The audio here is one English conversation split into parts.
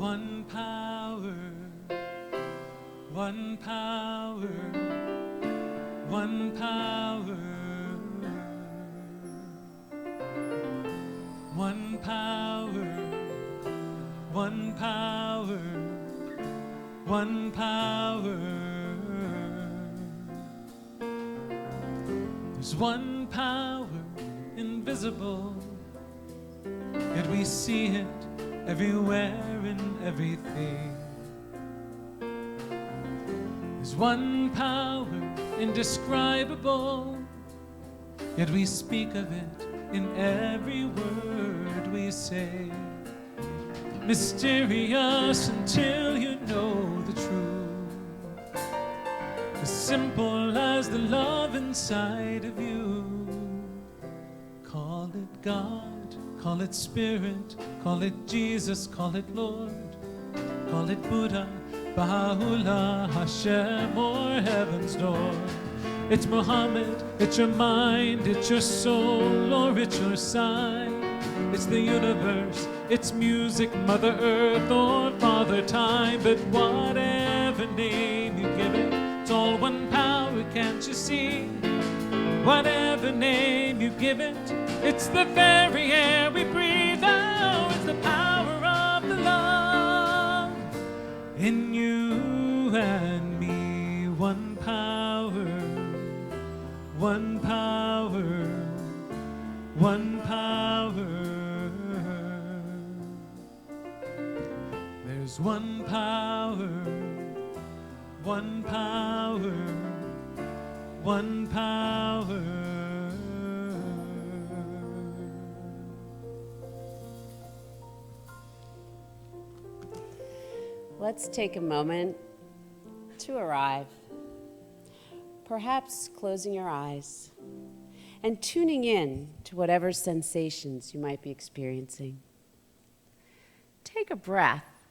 One power, one power, one power, one power, one power, one power. There's one power invisible, yet we see it everywhere in everything. There's one power indescribable, yet we speak of it in every word we say. Mysterious until you know the truth, as simple as the love inside of you. Call it God, call it Spirit, call it Jesus, call it Lord, call it Buddha, Baha'u'llah, Hashem, or heaven's door. It's Muhammad, it's your mind, it's your soul, or it's your sign. It's the universe, it's music, Mother Earth, or Father Time. But whatever name you give it, it's all one power, can't you see? Whatever name you give it, it's the very air we breathe. Oh, it's the power of the love in you and me. One power, one power, one power. There's one power, one power, one power. Let's take a moment to arrive, perhaps closing your eyes and tuning in to whatever sensations you might be experiencing. Take a breath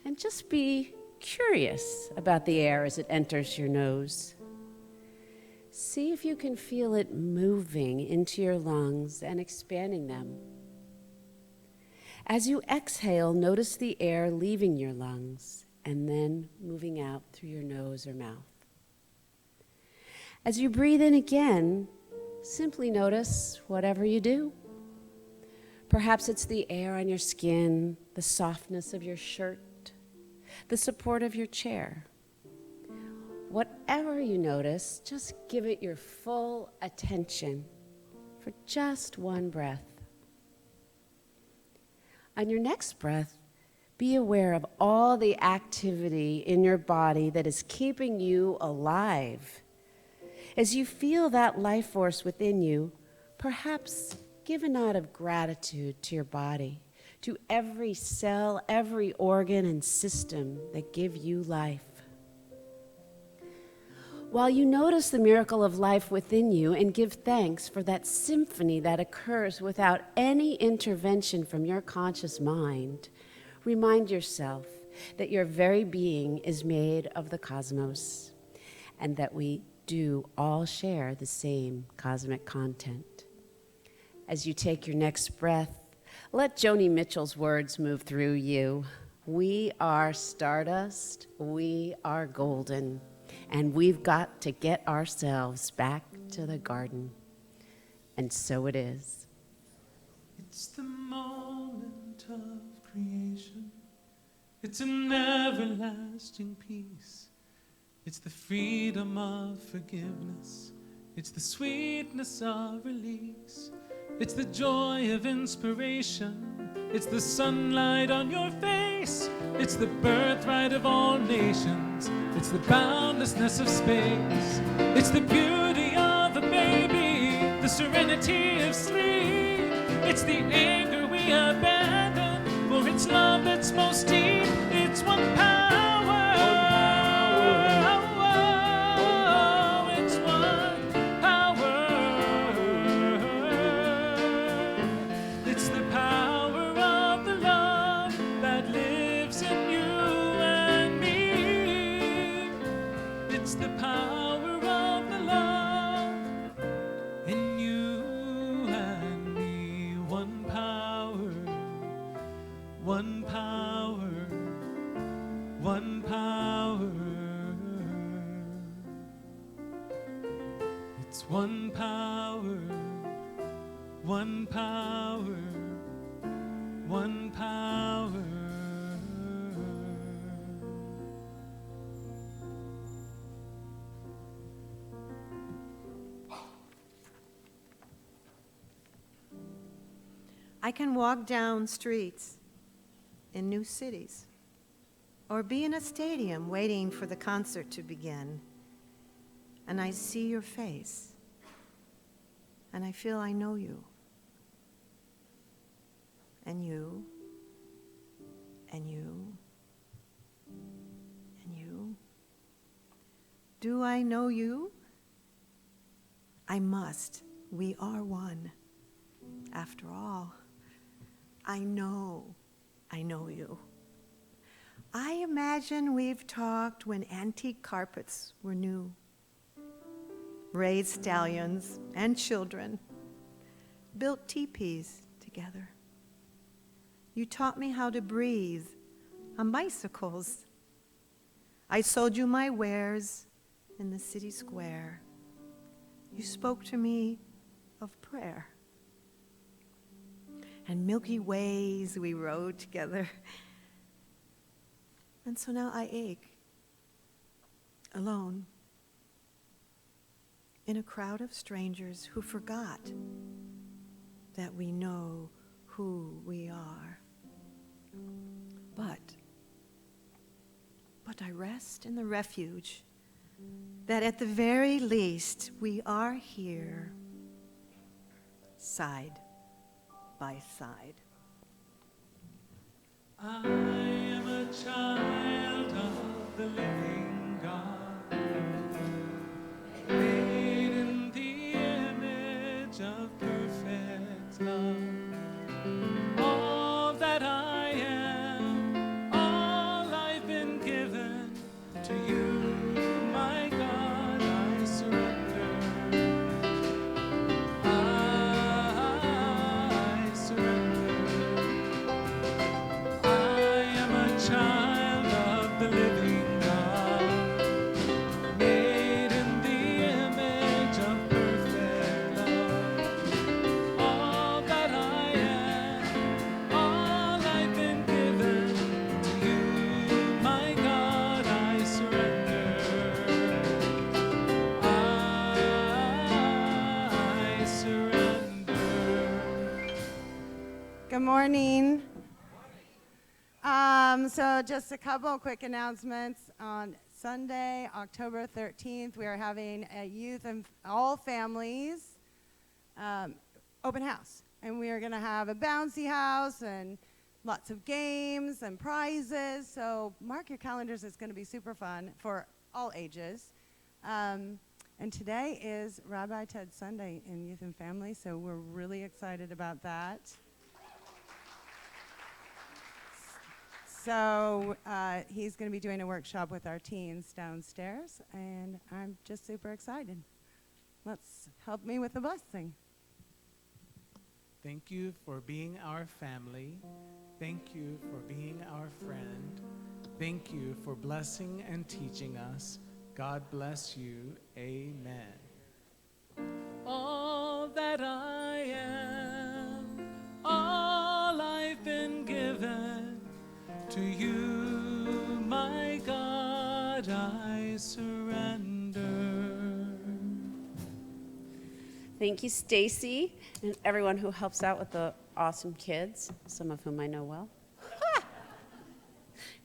and just be curious about the air as it enters your nose. See if you can feel it moving into your lungs and expanding them. As you exhale, notice the air leaving your lungs and then moving out through your nose or mouth. As you breathe in again, simply notice whatever you do. Perhaps it's the air on your skin, the softness of your shirt, the support of your chair. Whatever you notice, just give it your full attention for just one breath. On your next breath, be aware of all the activity in your body that is keeping you alive. As you feel that life force within you, perhaps give a nod of gratitude to your body, to every cell, every organ and system that give you life. While you notice the miracle of life within you and give thanks for that symphony that occurs without any intervention from your conscious mind, remind yourself that your very being is made of the cosmos and that we do all share the same cosmic content. As you take your next breath, let Joni Mitchell's words move through you. We are stardust, we are golden, and we've got to get ourselves back to the garden. And so it is. It's the moment of creation. It's an everlasting peace. It's the freedom of forgiveness. It's the sweetness of release. It's the joy of inspiration. It's the sunlight on your face. It's the birthright of all nations. It's the boundlessness of space. It's the beauty of a baby, the serenity of sleep. It's the anger we abandon for its love that's most deep. It's one power. It's one power. It's the power of the love that lives in you and me. It's the power of the love in you and me. One power, one power. It's one power, one power, one power. I can walk down streets in new cities, or be in a stadium waiting for the concert to begin, and I see your face, and I feel I know you, and you, and you, and you. Do I know you? I must. We are one. After all, I know you. I imagine we've talked when antique carpets were new, raised stallions and children built teepees together. You taught me how to breathe on bicycles. I sold you my wares in the city square. You spoke to me of prayer. And milky ways we rode together. And so now I ache, alone, in a crowd of strangers who forgot that we know who we are. But I rest in the refuge that at the very least we are here, side by side. I am a child of the living God, made in the image of perfect love. All that I am, all I've been given to you, my God, I surrender. I surrender. I am a child of the living God, made in the image of perfect love. All that I am, all I've been given to you, my God, I surrender. I surrender. Good morning. So just a couple quick announcements. On Sunday, October 13th, we are having a youth and all families open house. And we are going to have a bouncy house and lots of games and prizes. So mark your calendars. It's going to be super fun for all ages. And today is Rabbi Ted Sunday in Youth and Family, so we're really excited about that. So he's going to be doing a workshop with our teens downstairs, and I'm just super excited. Let's help me with the blessing. Thank you for being our family. Thank you for being our friend. Thank you for blessing and teaching us. God bless you. Amen. All that I am, all I've been given, to you, my God, I surrender. Thank you, Stacy, and everyone who helps out with the awesome kids, some of whom I know well.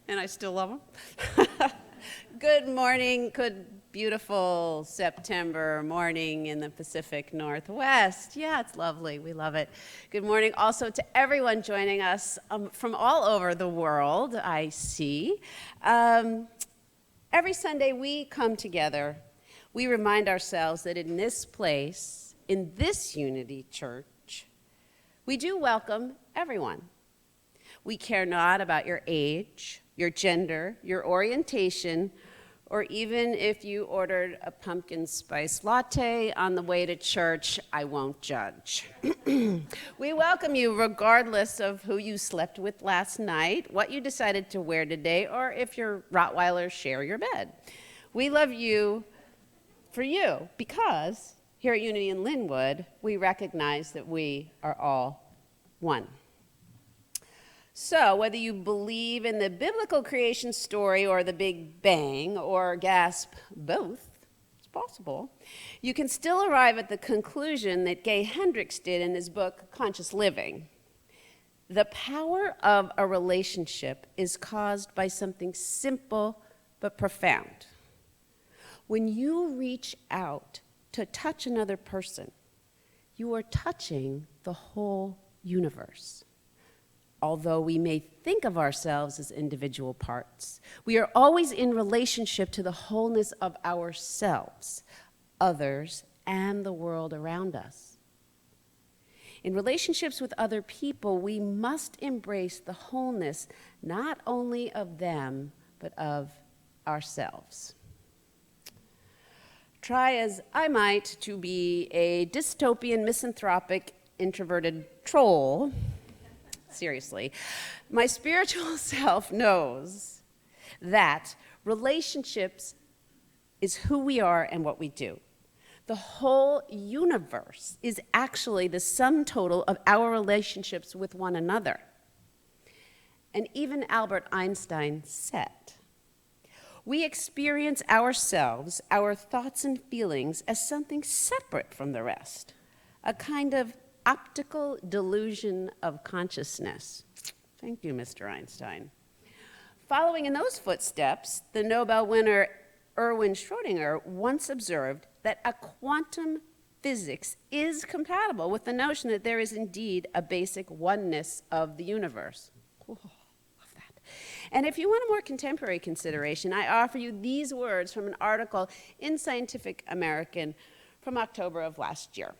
And I still love them. Good morning, good, beautiful September morning in the Pacific Northwest. Yeah, it's lovely. We love it. Good morning also to everyone joining us from all over the world, I see. Every Sunday we come together. We remind ourselves that in this place, in this Unity Church, we do welcome everyone. We care not about your age, your gender, your orientation, or even if you ordered a pumpkin spice latte on the way to church, I won't judge. We welcome you regardless of who you slept with last night, what you decided to wear today, or if your Rottweilers share your bed. We love you for you because Here at Unity in Lynnwood, we recognize that we are all one. So whether you believe in the biblical creation story or the Big Bang, or gasp, both, it's possible, you can still arrive at the conclusion that Gay Hendricks did in his book, Conscious Living. The power of a relationship is caused by something simple but profound. When you reach out to touch another person, you are touching the whole universe. Although we may think of ourselves as individual parts, we are always in relationship to the wholeness of ourselves, others, and the world around us. In relationships with other people, we must embrace the wholeness not only of them, but of ourselves. Try as I might to be a dystopian, misanthropic, introverted troll, seriously, my spiritual self knows that relationships is who we are and what we do. The whole universe is actually the sum total of our relationships with one another. And even Albert Einstein said, we experience ourselves, our thoughts and feelings, as something separate from the rest, a kind of optical delusion of consciousness. Thank you, Mr. Einstein. Following in those footsteps, the Nobel winner Erwin Schrödinger once observed that a quantum physics is compatible with the notion that there is indeed a basic oneness of the universe. Oh, love that. And if you want a more contemporary consideration, I offer you these words from an article in Scientific American from October of last year.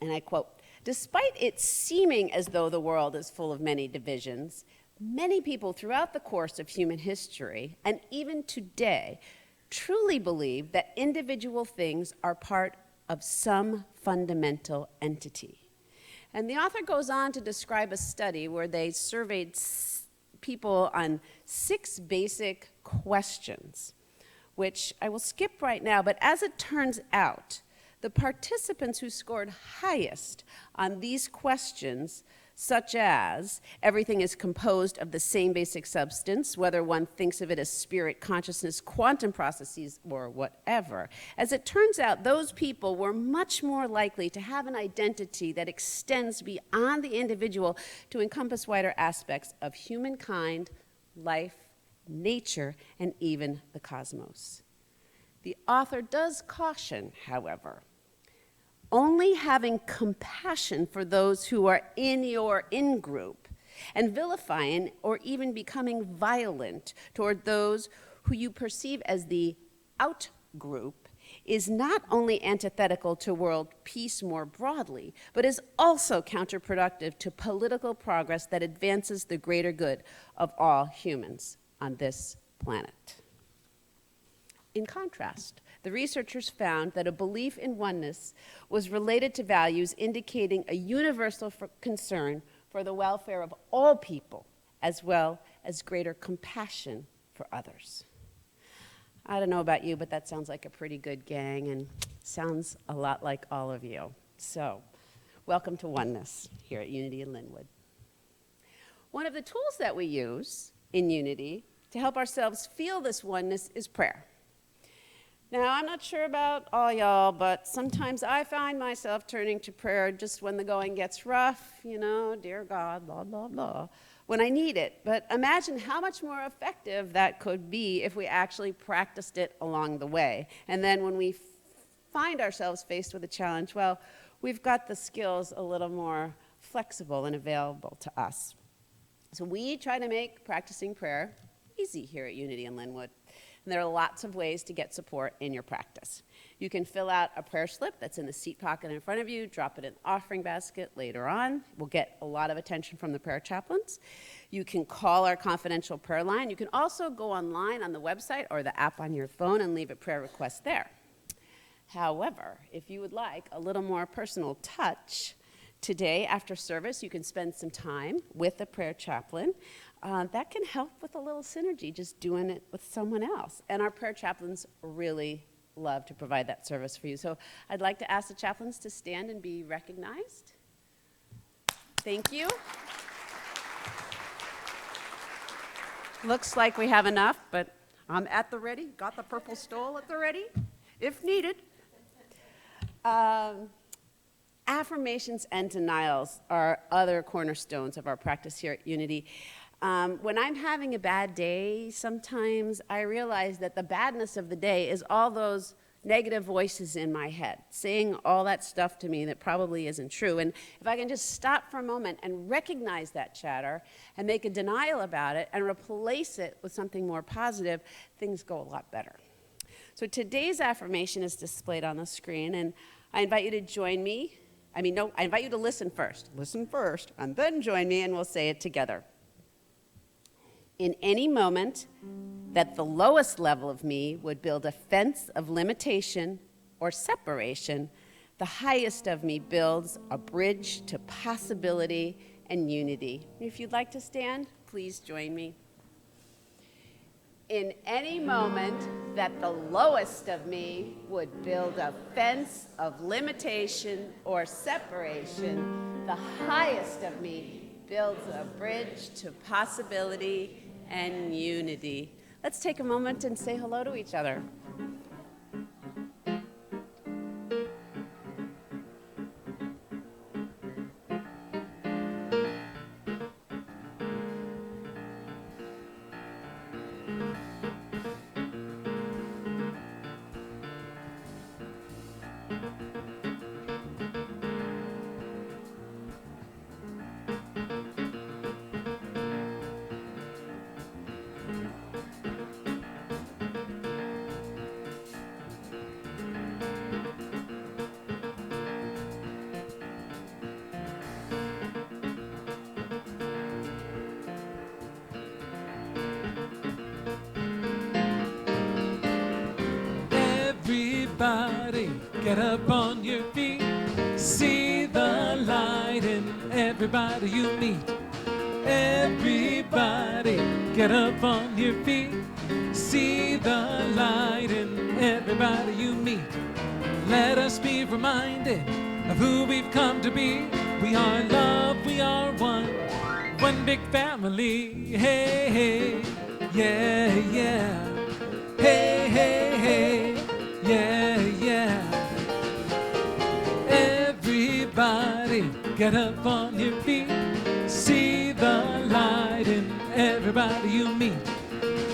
And I quote, "Despite it seeming as though the world is full of many divisions, many people throughout the course of human history, and even today, truly believe that individual things are part of some fundamental entity." And the author goes on to describe a study where they surveyed people on 6 basic questions, which I will skip right now, but as it turns out, the participants who scored highest on these questions, such as everything is composed of the same basic substance, whether one thinks of it as spirit, consciousness, quantum processes, or whatever. As it turns out, those people were much more likely to have an identity that extends beyond the individual to encompass wider aspects of humankind, life, nature, and even the cosmos. The author does caution, however, only having compassion for those who are in your in-group and vilifying or even becoming violent toward those who you perceive as the out-group is not only antithetical to world peace more broadly, but is also counterproductive to political progress that advances the greater good of all humans on this planet. In contrast, the researchers found that a belief in oneness was related to values indicating a universal concern for the welfare of all people, as well as greater compassion for others. I don't know about you, but that sounds like a pretty good gang and sounds a lot like all of you. So, welcome to Oneness here at Unity in Lynnwood. One of the tools that we use in Unity to help ourselves feel this oneness is prayer. Now, I'm not sure about all y'all, but sometimes I find myself turning to prayer just when the going gets rough, dear God, blah, blah, blah, when I need it. But imagine how much more effective that could be if we actually practiced it along the way. And then when we find ourselves faced with a challenge, well, we've got the skills a little more flexible and available to us. So we try to make practicing prayer easy here at Unity in Lynnwood. And there are lots of ways to get support in your practice. You can fill out a prayer slip that's in the seat pocket in front of you, drop it in the offering basket later on. We'll get a lot of attention from the prayer chaplains. You can call our confidential prayer line. You can also go online on the website or the app on your phone and leave a prayer request there. However, if you would like a little more personal touch, today after service you can spend some time with a prayer chaplain. That can help with a little synergy, just doing it with someone else. And our prayer chaplains really love to provide that service for you. So I'd like to ask the chaplains to stand and be recognized. Thank you. Looks like we have enough, but I'm at the ready. Got the purple stole at the ready, if needed. Affirmations and denials are other cornerstones of our practice here at Unity. When I'm having a bad day, sometimes I realize that the badness of the day is all those negative voices in my head, saying all that stuff to me that probably isn't true. And if I can just stop for a moment and recognize that chatter and make a denial about it and replace it with something more positive, things go a lot better. So today's affirmation is displayed on the screen, and I invite you to join me. I invite you to listen first. Listen first, and then join me, and we'll say it together. In any moment that the lowest level of me would build a fence of limitation or separation, the highest of me builds a bridge to possibility and unity. If you'd like to stand, please join me. In any moment that the lowest of me would build a fence of limitation or separation, the highest of me builds a bridge to possibility and unity. Let's take a moment and say hello to each other. Everybody, get up on your feet. See the light in everybody you meet. Everybody, get up on your feet. See the light in everybody you meet. Let us be reminded of who we've come to be. We are love, we are one big family. Hey, hey, yeah, yeah. Hey, hey, hey, yeah, yeah. Everybody, get up on your feet. See the light in everybody you meet.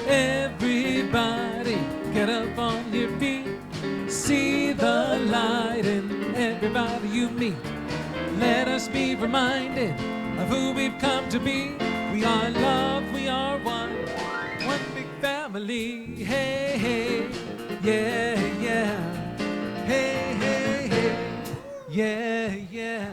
Everybody, get up on your feet. See the light in everybody you meet. Let us be reminded of who we've come to be. We are love, we are one big family. Hey, hey, yeah, yeah. Hey, hey, hey, yeah, yeah.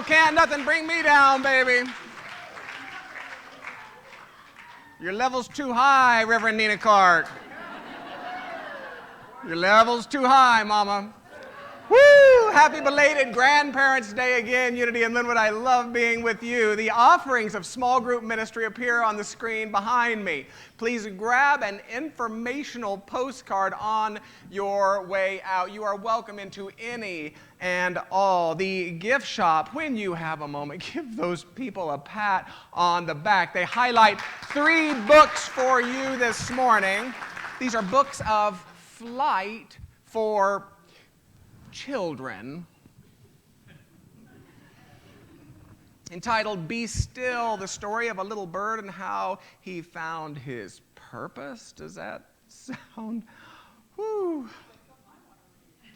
can't nothing bring me down, baby. Your level's too high, Reverend Nina Clark. Your level's too high, Mama. Woo! Happy belated Grandparents' Day again, Unity in Lynnwood. I love being with you. The offerings of small group ministry appear on the screen behind me. Please grab an informational postcard on your way out. You are welcome into any and all. The gift shop, when you have a moment, give those people a pat on the back. They highlight 3 books for you this morning. These are books of flight for children, entitled Be Still, the story of a little bird and how he found his purpose. Does that sound? Whew.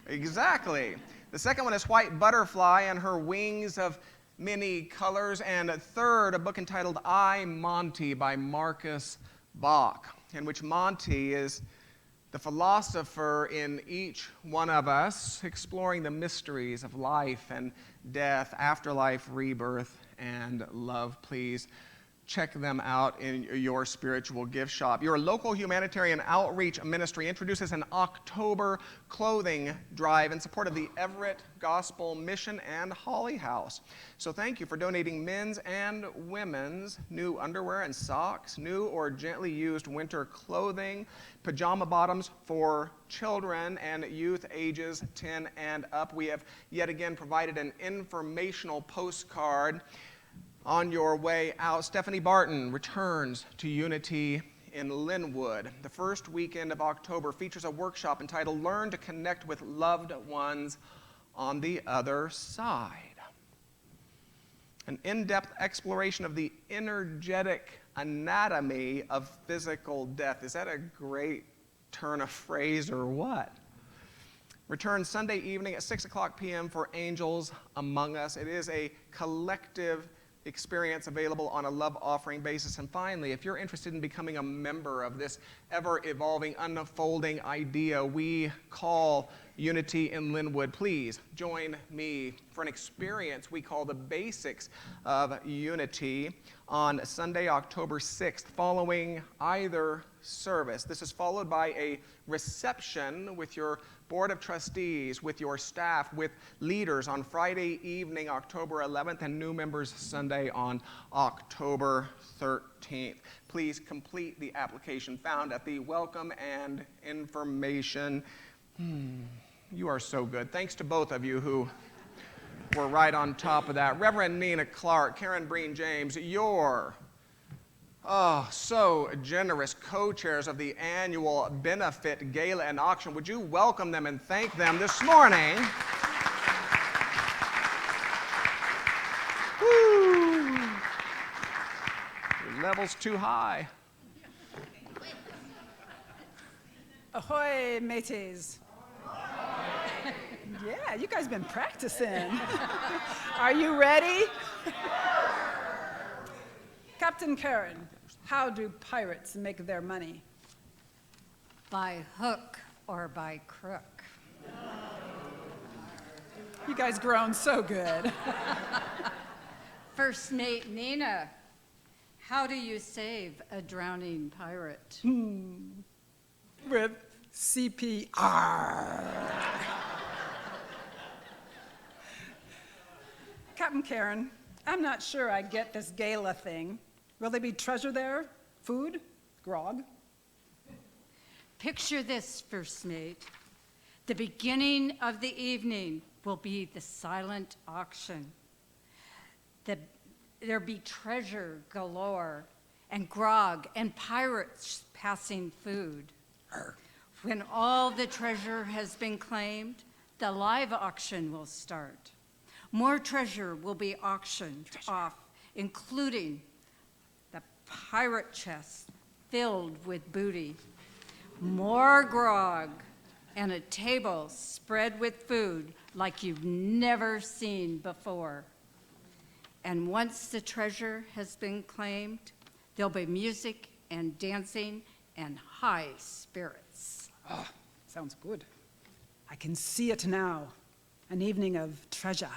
Exactly. The second one is White Butterfly and Her Wings of Many Colors. And third, a book entitled I, Monty by Marcus Bach, in which Monty is the philosopher in each one of us, exploring the mysteries of life and death, afterlife, rebirth, and love. Please check them out in your spiritual gift shop. Your local humanitarian outreach ministry introduces an October clothing drive in support of the Everett Gospel Mission and Holly House. So thank you for donating men's and women's new underwear and socks, new or gently used winter clothing, pajama bottoms for children and youth ages 10 and up. We have yet again provided an informational postcard on your way out. Stephanie Barton returns to Unity in Lynnwood. The first weekend of October features a workshop entitled Learn to Connect with Loved Ones on the Other Side. An in-depth exploration of the energetic anatomy of physical death. Is that a great turn of phrase or what? Return Sunday evening at 6 o'clock p.m. for Angels Among Us. It is a collective experience available on a love offering basis. And finally, if you're interested in becoming a member of this ever-evolving, unfolding idea we call Unity in Lynnwood, please join me for an experience we call the Basics of Unity on Sunday, October 6th, following either service. This is followed by a reception with your Board of Trustees, with your staff, with leaders on Friday evening, October 11th, and new members Sunday on October 13th. Please complete the application found at the Welcome and Information. You are so good. Thanks to both of you who were right on top of that. Reverend Nina Clark, Karen Breen James, your so generous co-chairs of the annual benefit gala and auction. Would you welcome them and thank them this morning? Woo. Your level's too high. Ahoy, mateys. Yeah, you guys been practicing. Are you ready? Captain Karen, how do pirates make their money? By hook or by crook. You guys grown so good. First mate Nina, how do you save a drowning pirate? With CPR. Captain Karen, I'm not sure I get this gala thing. Will there be treasure there? Food? Grog? Picture this, First Mate. The beginning of the evening will be the silent auction. There'll be treasure galore and grog and pirates passing food. When all the treasure has been claimed, the live auction will start. More treasure will be auctioned off, including the pirate chest filled with booty, more grog, and a table spread with food like you've never seen before. And once the treasure has been claimed, there'll be music and dancing and high spirits. Oh, sounds good. I can see it now. An evening of treasure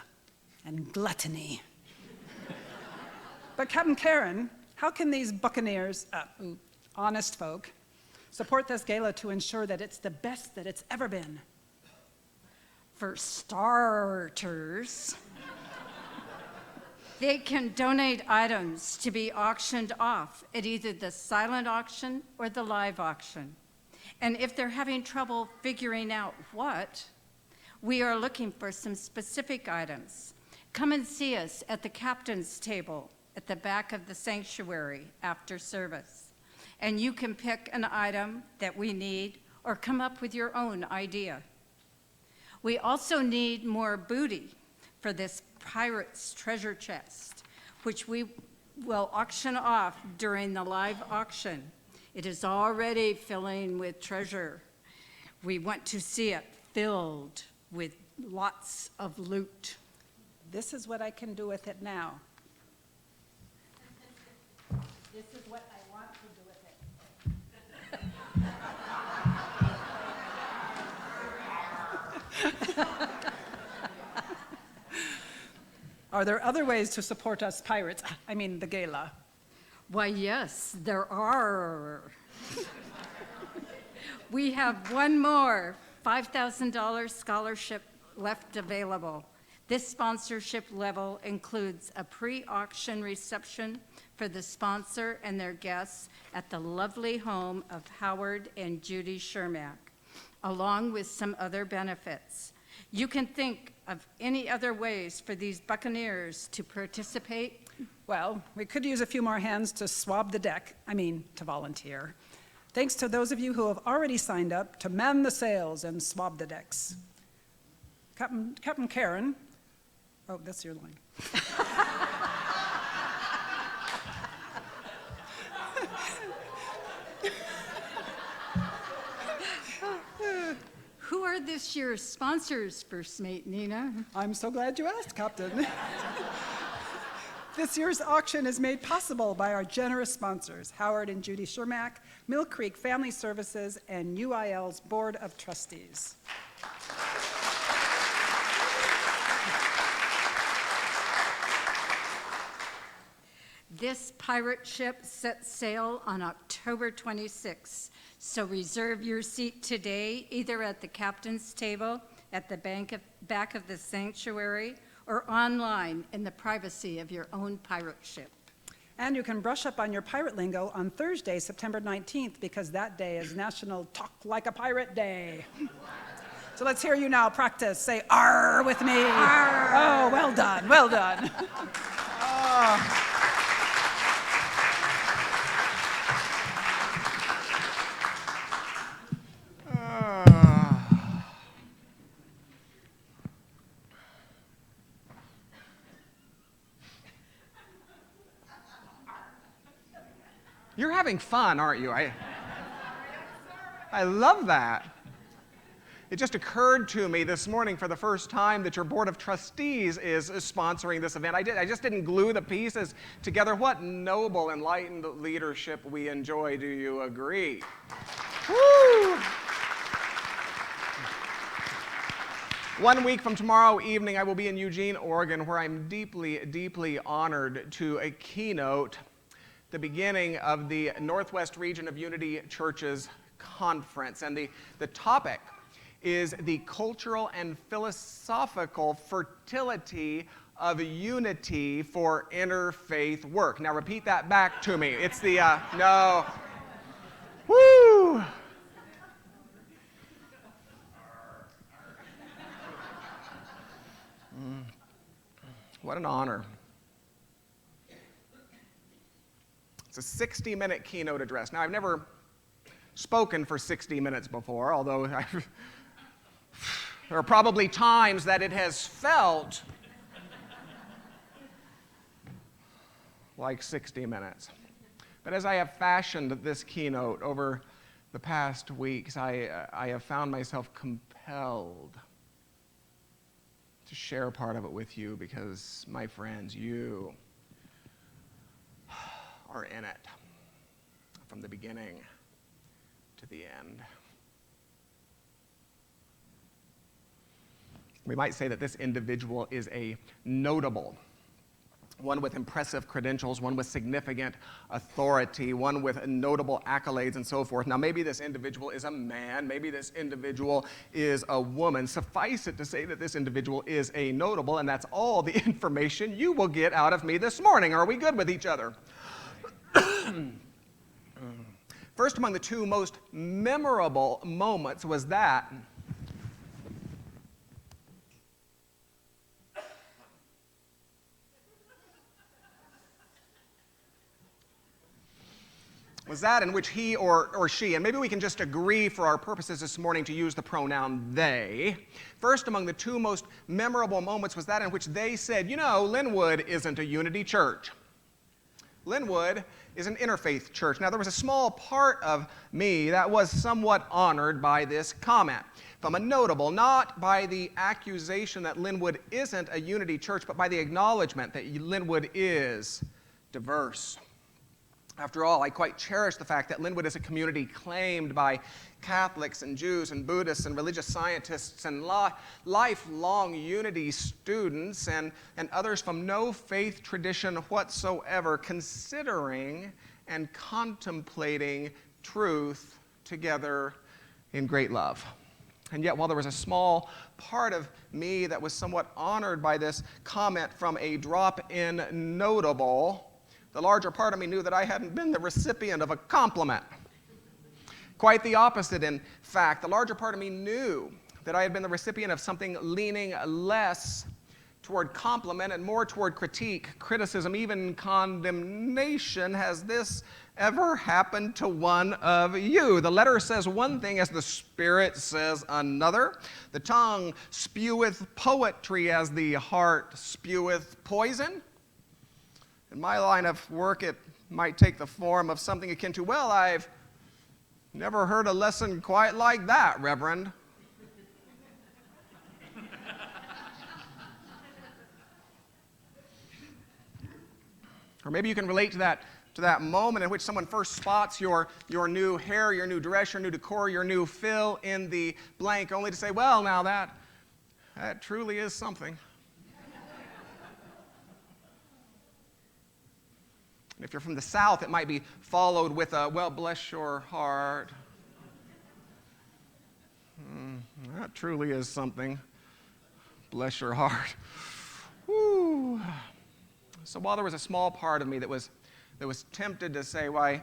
and gluttony. But Captain Karen, how can these buccaneers, honest folk, support this gala to ensure that it's the best that it's ever been? For starters, they can donate items to be auctioned off at either the silent auction or the live auction. And if they're having trouble figuring out what, we are looking for some specific items. Come and see us at the captain's table at the back of the sanctuary after service. And you can pick an item that we need or come up with your own idea. We also need more booty for this pirate's treasure chest, which we will auction off during the live auction. It is already filling with treasure. We want to see it filled with lots of loot. This is what I can do with it now. This is what I want to do with it. Are there other ways to support us pirates? I mean, the gala. Why, yes, there are. We have one more $5,000 scholarship left available. This sponsorship level includes a pre-auction reception for the sponsor and their guests at the lovely home of Howard and Judy Shermack, along with some other benefits. You can think of any other ways for these buccaneers to participate. Well, we could use a few more hands to swab the deck, to volunteer. Thanks to those of you who have already signed up to man the sails and swab the decks. Captain Karen, oh, that's your line. Who are this year's sponsors, First Mate Nina? I'm so glad you asked, Captain. This year's auction is made possible by our generous sponsors, Howard and Judy Shermack, Mill Creek Family Services, and UIL's Board of Trustees. This pirate ship sets sail on October 26th, so reserve your seat today, either at the captain's table at the back of the sanctuary or online in the privacy of your own pirate ship. And you can brush up on your pirate lingo on Thursday, September 19th, because that day is National Talk Like a Pirate Day. So let's hear you now practice. Say "arr" with me. Arr. Oh, well done, well done. You're having fun, aren't you? I love that. It just occurred to me this morning for the first time that your board of trustees is sponsoring this event. I just didn't glue the pieces together. What noble, enlightened leadership we enjoy. Do you agree? Woo! 1 week from tomorrow evening, I will be in Eugene, Oregon, where I'm deeply, deeply honored to keynote the beginning of the Northwest Region of Unity Churches Conference. And the topic is the cultural and philosophical fertility of unity for interfaith work. Now repeat that back to me. It's the, no. Woo! What an honor. It's a 60-minute keynote address. Now, I've never spoken for 60 minutes before, although there are probably times that it has felt like 60 minutes. But as I have fashioned this keynote over the past weeks, I have found myself compelled to share part of it with you because, my friends, you are in it from the beginning to the end. We might say that this individual is a notable, one with impressive credentials, one with significant authority, one with notable accolades and so forth. Now, maybe this individual is a man, maybe this individual is a woman. Suffice it to say that this individual is a notable, and that's all the information you will get out of me this morning. Are we good with each other? First among the two most memorable moments was that in which he or she, and maybe we can just agree for our purposes this morning to use the pronoun they. First among the two most memorable moments was that in which they said, you know, Lynnwood isn't a unity church. Lynnwood is an interfaith church. Now, there was a small part of me that was somewhat honored by this comment. From a notable, not by the accusation that Lynnwood isn't a unity church, but by the acknowledgement that Lynnwood is diverse. After all, I quite cherish the fact that Lynnwood is a community claimed by Catholics and Jews and Buddhists and religious scientists and lifelong unity students and others from no faith tradition whatsoever, considering and contemplating truth together in great love. And yet, while there was a small part of me that was somewhat honored by this comment from a drop-in notable, the larger part of me knew that I hadn't been the recipient of a compliment. Quite the opposite, in fact. The larger part of me knew that I had been the recipient of something leaning less toward compliment and more toward critique, criticism, even condemnation. Has this ever happened to one of you? The letter says one thing as the Spirit says another. The tongue speweth poetry as the heart speweth poison. In my line of work, it might take the form of something akin to, well, I've never heard a lesson quite like that, Reverend. Or maybe you can relate to that moment in which someone first spots your new hair, your new dress, your new decor, your new fill in the blank, only to say, well, now that truly is something. If you're from the South, it might be followed with a, well, bless your heart. That truly is something. Bless your heart. Woo. So while there was a small part of me that was tempted to say, why,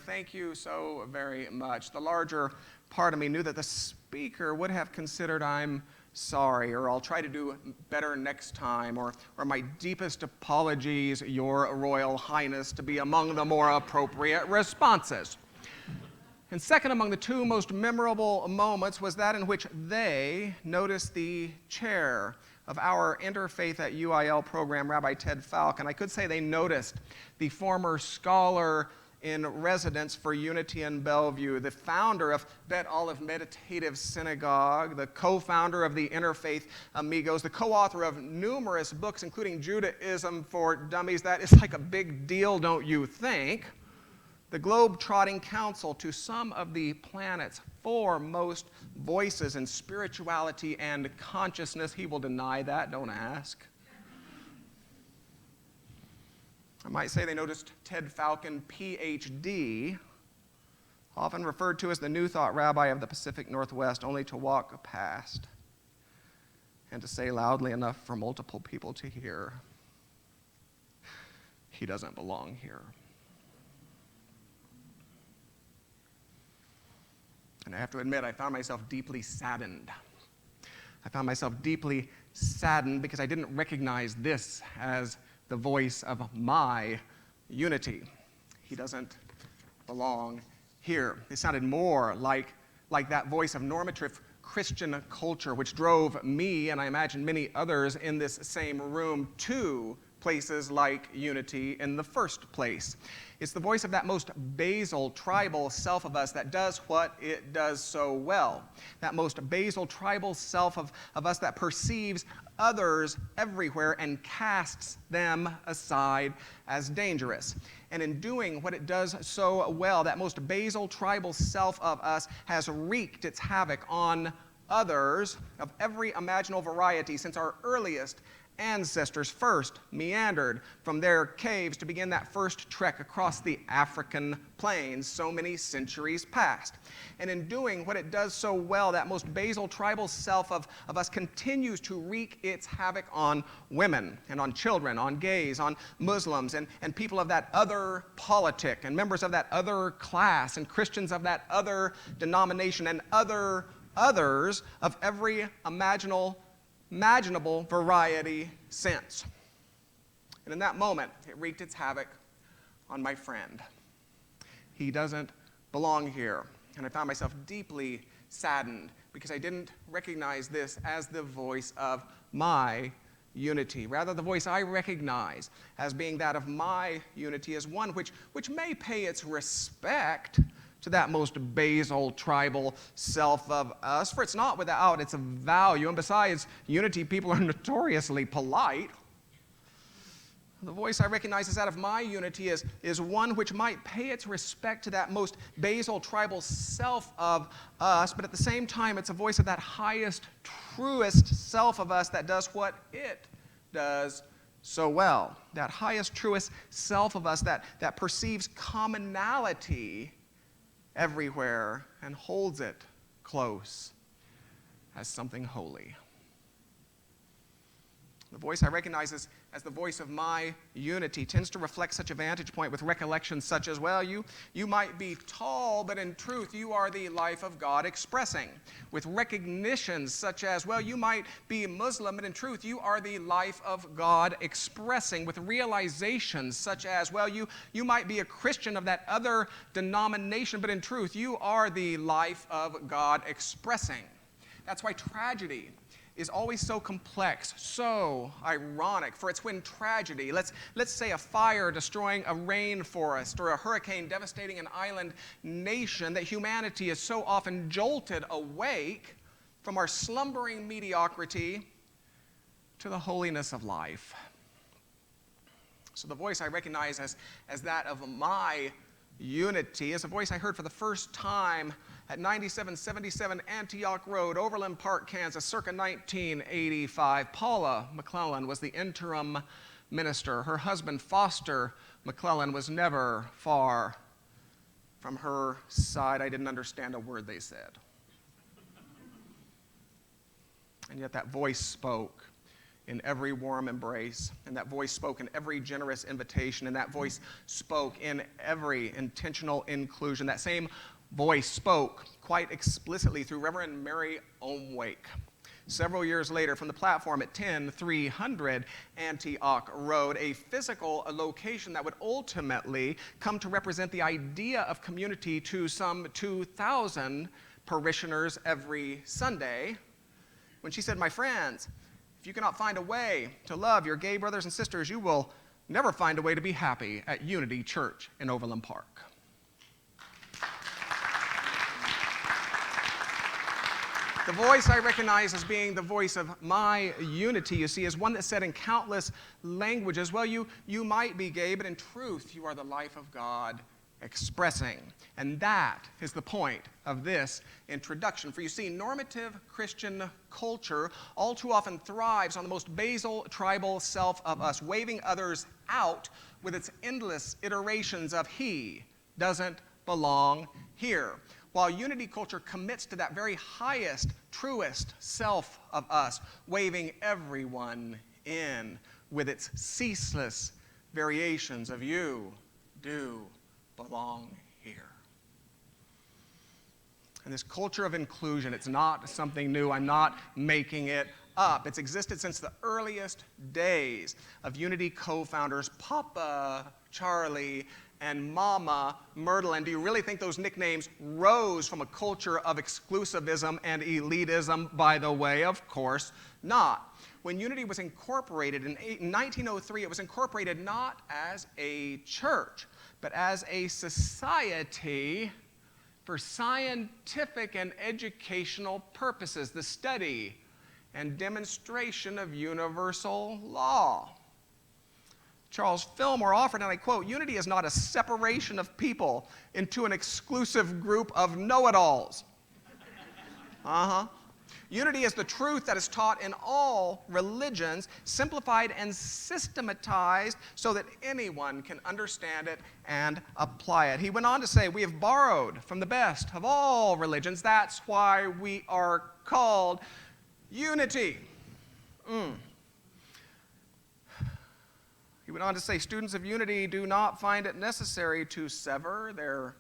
thank you so very much, the larger part of me knew that the speaker would have considered I'm sorry, or I'll try to do better next time, or my deepest apologies, Your Royal Highness, to be among the more appropriate responses. And second among the two most memorable moments was that in which they noticed the chair of our Interfaith at UIL program, Rabbi Ted Falk, and I could say they noticed the former scholar in residence for Unity in Bellevue, the founder of Bet Olive Meditative Synagogue, the co-founder of the Interfaith Amigos, the co-author of numerous books, including Judaism for Dummies. That is like a big deal, don't you think? The globe-trotting counsel to some of the planet's foremost voices in spirituality and consciousness. He will deny that, don't ask. I might say they noticed Ted Falcon, Ph.D., often referred to as the New Thought Rabbi of the Pacific Northwest, only to walk past and to say loudly enough for multiple people to hear, he doesn't belong here. And I have to admit, I found myself deeply saddened. I found myself deeply saddened because I didn't recognize this as the voice of my unity. He doesn't belong here. It sounded more like that voice of normative Christian culture, which drove me, and I imagine many others in this same room, to places like Unity in the first place. It's the voice of that most basal, tribal self of us that does what it does so well. That most basal, tribal self of us that perceives others everywhere and casts them aside as dangerous. And in doing what it does so well, that most basal, tribal self of us has wreaked its havoc on others of every imaginable variety since our earliest ancestors first meandered from their caves to begin that first trek across the African plains so many centuries past. And in doing what it does so well, that most basal tribal self of us continues to wreak its havoc on women and on children, on gays, on Muslims, and people of that other politic, and members of that other class, and Christians of that other denomination, and others of every imaginable variety since. And in that moment, it wreaked its havoc on my friend. He doesn't belong here. And I found myself deeply saddened because I didn't recognize this as the voice of my unity. Rather, the voice I recognize as being that of my unity is one which may pay its respect to that most basal tribal self of us, for it's not without its value, and besides unity, people are notoriously polite. The voice I recognize as that of my unity is one which might pay its respect to that most basal tribal self of us, but at the same time, it's a voice of that highest, truest self of us that does what it does so well. That highest, truest self of us that perceives commonality everywhere and holds it close as something holy. The voice I recognize as the voice of my unity tends to reflect such a vantage point with recollections such as, well, you might be tall, but in truth you are the life of God expressing. With recognitions such as, well, you might be Muslim, but in truth you are the life of God expressing. With realizations such as, well, you might be a Christian of that other denomination, but in truth you are the life of God expressing. That's why tragedy is always so complex, so ironic, for it's when tragedy, let's say a fire destroying a rainforest or a hurricane devastating an island nation, that humanity is so often jolted awake from our slumbering mediocrity to the holiness of life. So the voice I recognize as that of my unity is a voice I heard for the first time at 9777 Antioch Road, Overland Park, Kansas, circa 1985. Paula McClellan was the interim minister. Her husband, Foster McClellan, was never far from her side. I didn't understand a word they said. And yet that voice spoke in every warm embrace, and that voice spoke in every generous invitation, and that voice spoke in every intentional inclusion. That same voice spoke quite explicitly through Reverend Mary Omwake. Several years later, from the platform at 10300 Antioch Road, a physical location that would ultimately come to represent the idea of community to some 2,000 parishioners every Sunday, when she said, "My friends, if you cannot find a way to love your gay brothers and sisters, you will never find a way to be happy at Unity Church in Overland Park." The voice I recognize as being the voice of my unity, you see, is one that said in countless languages, well, you might be gay, but in truth, you are the life of God expressing. And that is the point of this introduction. For you see, normative Christian culture all too often thrives on the most basal tribal self of us, waving others out with its endless iterations of he doesn't belong here. While unity culture commits to that very highest, truest self of us, waving everyone in with its ceaseless variations of you do belong here. And this culture of inclusion, it's not something new. I'm not making it up. It's existed since the earliest days of Unity co-founders Papa Charlie and Mama Myrtle. And do you really think those nicknames rose from a culture of exclusivism and elitism? By the way, of course not. When Unity was incorporated in 1903, it was incorporated not as a church, but as a society for scientific and educational purposes, the study and demonstration of universal law. Charles Fillmore offered, and I quote, "Unity is not a separation of people into an exclusive group of know-it-alls." Unity is the truth that is taught in all religions, simplified and systematized so that anyone can understand it and apply it. He went on to say, we have borrowed from the best of all religions. That's why we are called unity. He went on to say, students of unity do not find it necessary to sever their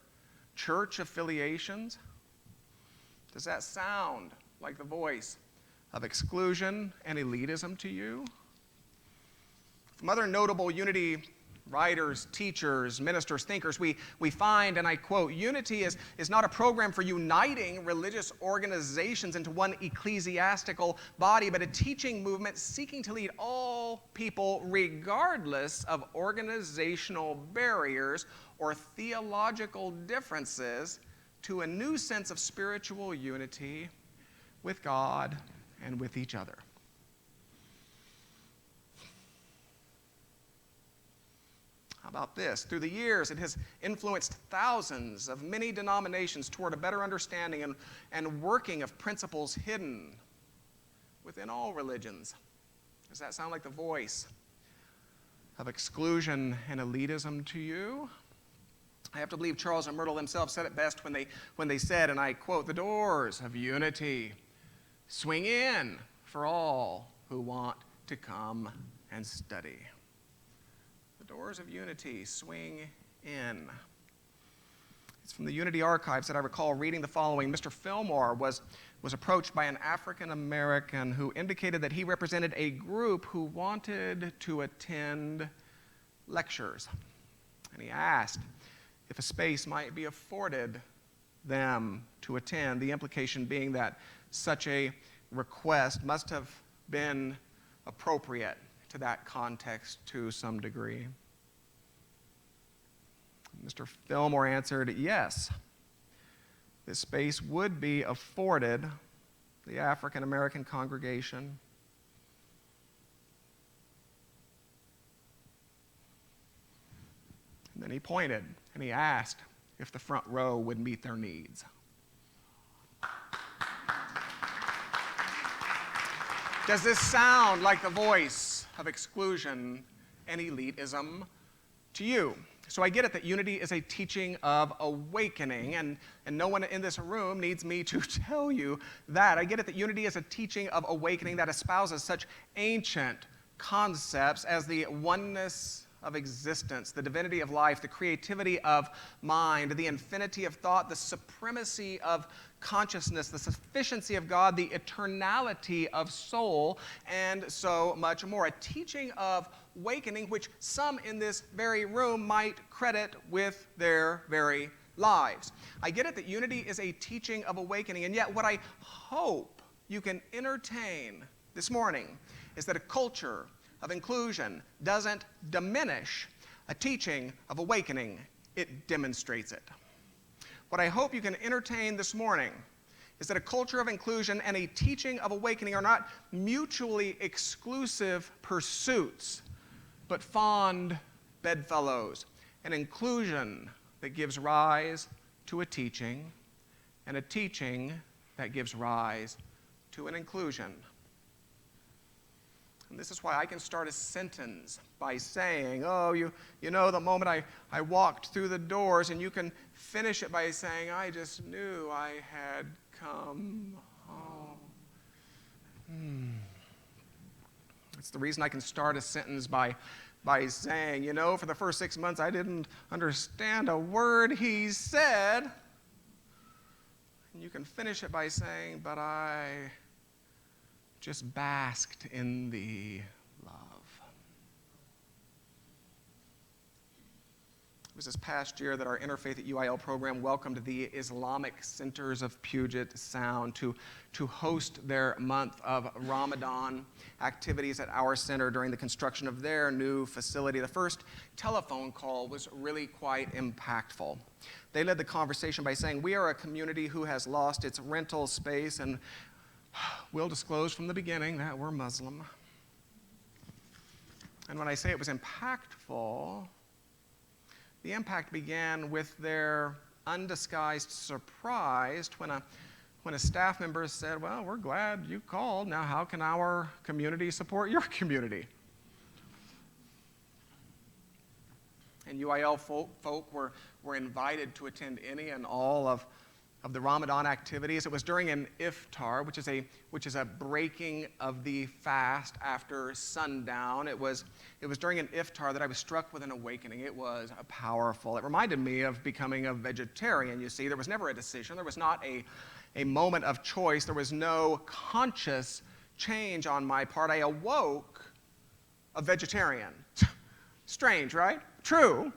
church affiliations. Does that sound like the voice of exclusion and elitism to you? From other notable unity writers, teachers, ministers, thinkers, we find, and I quote, unity is not a program for uniting religious organizations into one ecclesiastical body, but a teaching movement seeking to lead all people, regardless of organizational barriers or theological differences, to a new sense of spiritual unity with God and with each other. How about this? Through the years, it has influenced thousands of many denominations toward a better understanding and working of principles hidden within all religions. Does that sound like the voice of exclusion and elitism to you? I have to believe Charles and Myrtle themselves said it best when they said, and I quote, the doors of unity swing in for all who want to come and study. The doors of unity swing in. It's from the Unity Archives that I recall reading the following. Mr. Fillmore was approached by an African American who indicated that he represented a group who wanted to attend lectures. And he asked if a space might be afforded them to attend, the implication being that such a request must have been appropriate to that context to some degree. Mr. Fillmore answered, yes, this space would be afforded the African American congregation. And then he pointed and he asked if the front row would meet their needs. Does this sound like the voice of exclusion and elitism to you? So I get it that unity is a teaching of awakening, and no one in this room needs me to tell you that. I get it that unity is a teaching of awakening that espouses such ancient concepts as the oneness of existence, the divinity of life, the creativity of mind, the infinity of thought, the supremacy of consciousness, the sufficiency of God, the eternality of soul, and so much more. A teaching of awakening which some in this very room might credit with their very lives. I get it that unity is a teaching of awakening, and yet what I hope you can entertain this morning is that a culture of inclusion doesn't diminish a teaching of awakening, it demonstrates it. What I hope you can entertain this morning is that a culture of inclusion and a teaching of awakening are not mutually exclusive pursuits, but fond bedfellows, an inclusion that gives rise to a teaching, and a teaching that gives rise to an inclusion. And this is why I can start a sentence by saying, oh, you know, the moment I walked through the doors, and you can finish it by saying, I just knew I had come home. It's the reason I can start a sentence by saying, you know, for the first 6 months I didn't understand a word he said. And you can finish it by saying, but I just basked in the love. It was this past year that our Interfaith at UIL program welcomed the Islamic Centers of Puget Sound to host their month of Ramadan activities at our center during the construction of their new facility. The first telephone call was really quite impactful. They led the conversation by saying, we are a community who has lost its rental space, and we'll disclose from the beginning that we're Muslim. And when I say it was impactful, the impact began with their undisguised surprise when when a staff member said, well, we're glad you called. Now, how can our community support your community? And UIL folk were invited to attend any and all of the Ramadan activities. It was during an iftar, which is a breaking of the fast after sundown. It was during an iftar that I was struck with an awakening. It was powerful. It reminded me of becoming a vegetarian, you see. There was never a decision. There was not a moment of choice. There was no conscious change on my part. I awoke a vegetarian. Strange, right? True.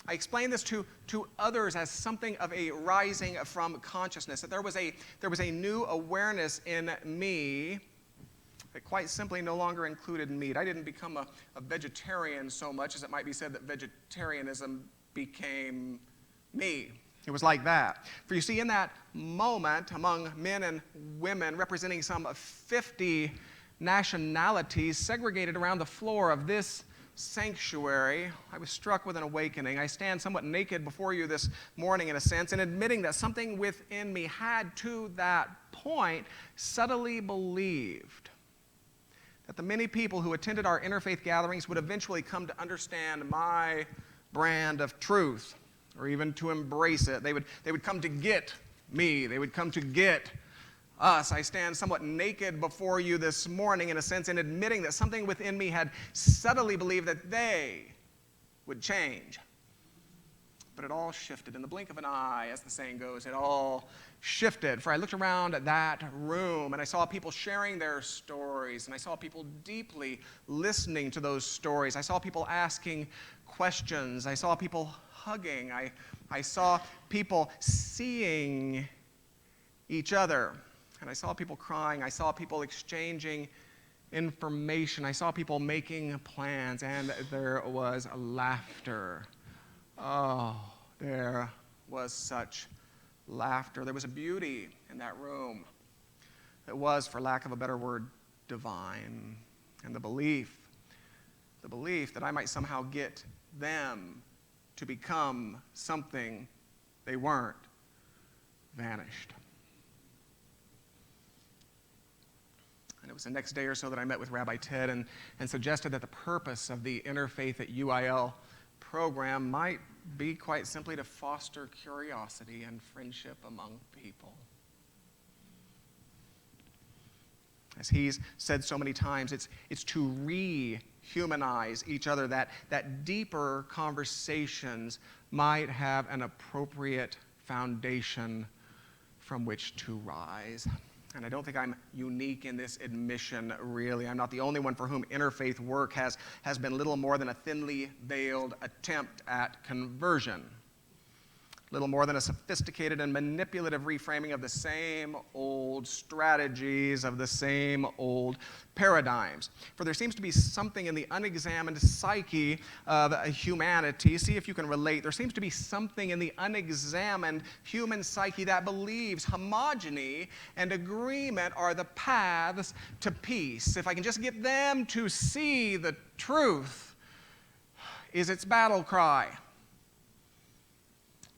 I explained this to others as something of a rising from consciousness, that there was a new awareness in me that quite simply no longer included meat. I didn't become a vegetarian so much as it might be said that vegetarianism became me. It was like that. For you see, in that moment, among men and women representing some 50 nationalities segregated around the floor of this sanctuary, I was struck with an awakening. I stand somewhat naked before you this morning, in a sense, in admitting that something within me had, to that point, subtly believed that the many people who attended our interfaith gatherings would eventually come to understand my brand of truth, or even to embrace it. They would come to get me. They would come to get us. I stand somewhat naked before you this morning, in a sense, in admitting that something within me had subtly believed that they would change. But it all shifted in the blink of an eye, as the saying goes. It all shifted. For I looked around at that room, and I saw people sharing their stories, and I saw people deeply listening to those stories. I saw people asking questions. I saw people hugging. I saw people seeing each other. And I saw people crying. I saw people exchanging information. I saw people making plans. And there was laughter. Oh, there was such laughter. There was a beauty in that room that was, for lack of a better word, divine. And the belief that I might somehow get them to become something they weren't vanished. And it was the next day or so that I met with Rabbi Ted and suggested that the purpose of the Interfaith at UIL program might be quite simply to foster curiosity and friendship among people. As he's said so many times, it's to rehumanize each other, that deeper conversations might have an appropriate foundation from which to rise. And I don't think I'm unique in this admission, really. I'm not the only one for whom interfaith work has been little more than a thinly veiled attempt at conversion. Little more than a sophisticated and manipulative reframing of the same old strategies, of the same old paradigms. For there seems to be something in the unexamined psyche of humanity. See if you can relate. There seems to be something in the unexamined human psyche that believes homogeny and agreement are the paths to peace. If I can just get them to see the truth, is its battle cry.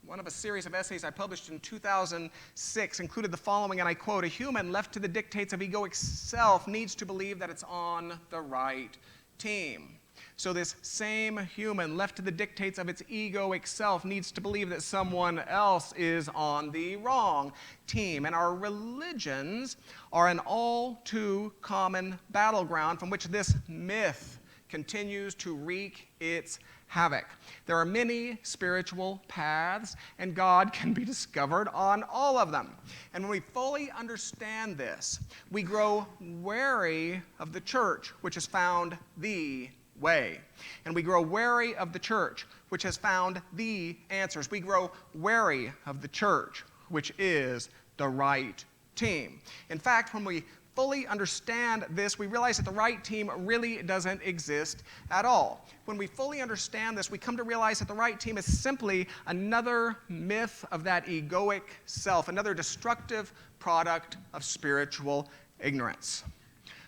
One of a series of essays I published in 2006 included the following, and I quote, "A human left to the dictates of egoic self needs to believe that it's on the right team." So this same human left to the dictates of its egoic self needs to believe that someone else is on the wrong team. And our religions are an all too common battleground from which this myth continues to wreak its havoc. There are many spiritual paths, and God can be discovered on all of them. And when we fully understand this, we grow wary of the church, which has found the way. And we grow wary of the church, which has found the answers. We grow wary of the church, which is the right team. In fact, when we fully understand this, we realize that the right team really doesn't exist at all. When we fully understand this, we come to realize that the right team is simply another myth of that egoic self, another destructive product of spiritual ignorance.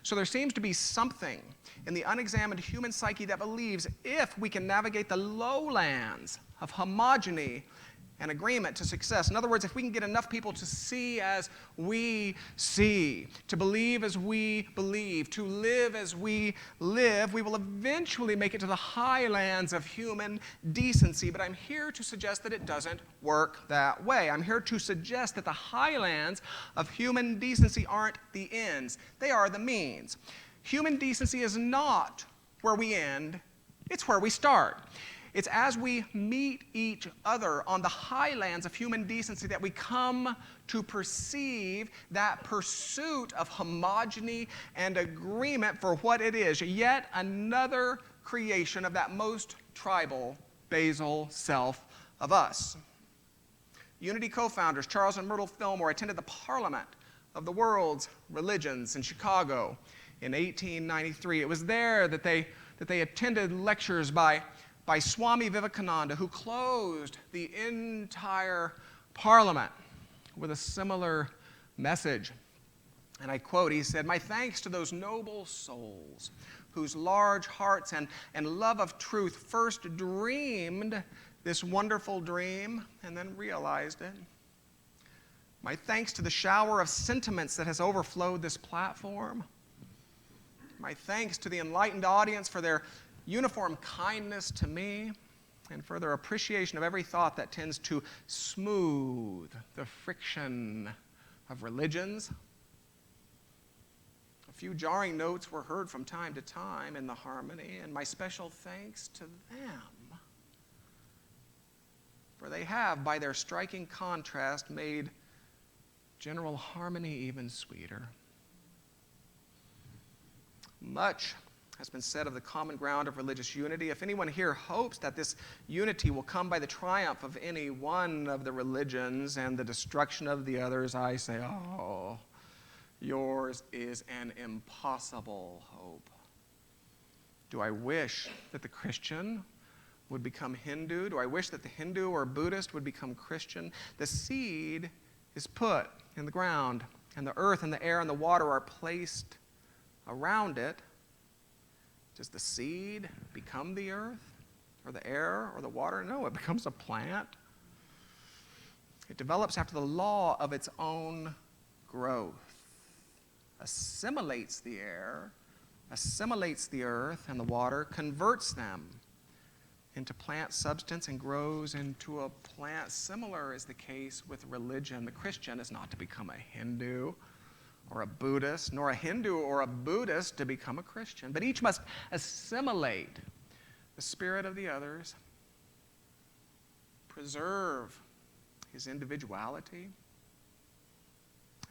So there seems to be something in the unexamined human psyche that believes if we can navigate the lowlands of homogeny and agreement to success. In other words, if we can get enough people to see as we see, to believe as we believe, to live as we live, we will eventually make it to the highlands of human decency. But I'm here to suggest that it doesn't work that way. I'm here to suggest that the highlands of human decency aren't the ends, they are the means. Human decency is not where we end, it's where we start. It's as we meet each other on the highlands of human decency that we come to perceive that pursuit of homogeny and agreement for what it is, yet another creation of that most tribal, basal self of us. Unity co-founders Charles and Myrtle Fillmore attended the Parliament of the World's Religions in Chicago in 1893. It was there that they attended lectures by Swami Vivekananda, who closed the entire Parliament with a similar message. And I quote, he said, "My thanks to those noble souls whose large hearts and love of truth first dreamed this wonderful dream and then realized it. My thanks to the shower of sentiments that has overflowed this platform. My thanks to the enlightened audience for their uniform kindness to me and for their appreciation of every thought that tends to smooth the friction of religions. A few jarring notes were heard from time to time in the harmony, and my special thanks to them, for they have, by their striking contrast, made general harmony even sweeter. Much has been said of the common ground of religious unity. If anyone here hopes that this unity will come by the triumph of any one of the religions and the destruction of the others, I say, oh, yours is an impossible hope. Do I wish that the Christian would become Hindu? Do I wish that the Hindu or Buddhist would become Christian? The seed is put in the ground, and the earth and the air and the water are placed around it. Does the seed become the earth or the air or the water? No, it becomes a plant. It develops after the law of its own growth, assimilates the air, assimilates the earth and the water, converts them into plant substance and grows into a plant. Similar is the case with religion. The Christian is not to become a Hindu or a Buddhist, nor a Hindu or a Buddhist to become a Christian. But each must assimilate the spirit of the others, preserve his individuality,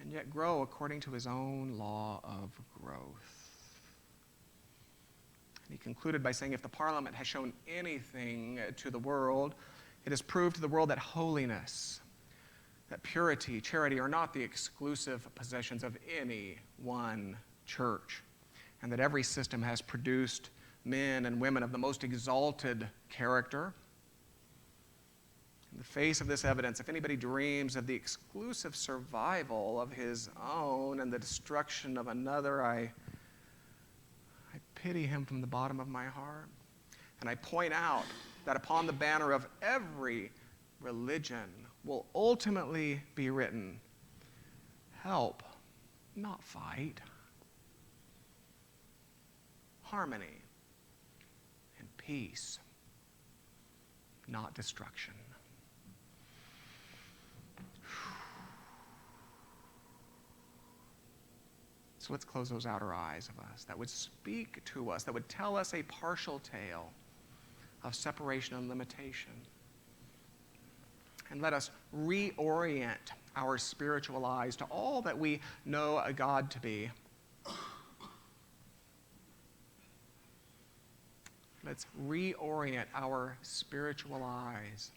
and yet grow according to his own law of growth. And he concluded by saying, if the Parliament has shown anything to the world, it has proved to the world that holiness, that purity, charity are not the exclusive possessions of any one church, and that every system has produced men and women of the most exalted character. In the face of this evidence, if anybody dreams of the exclusive survival of his own and the destruction of another, I pity him from the bottom of my heart. And I point out that upon the banner of every religion will ultimately be written, help, not fight, harmony and peace, not destruction. So let's close those outer eyes of us that would speak to us, that would tell us a partial tale of separation and limitation. And let us reorient our spiritual eyes to all that we know a God to be. Let's reorient our spiritual eyes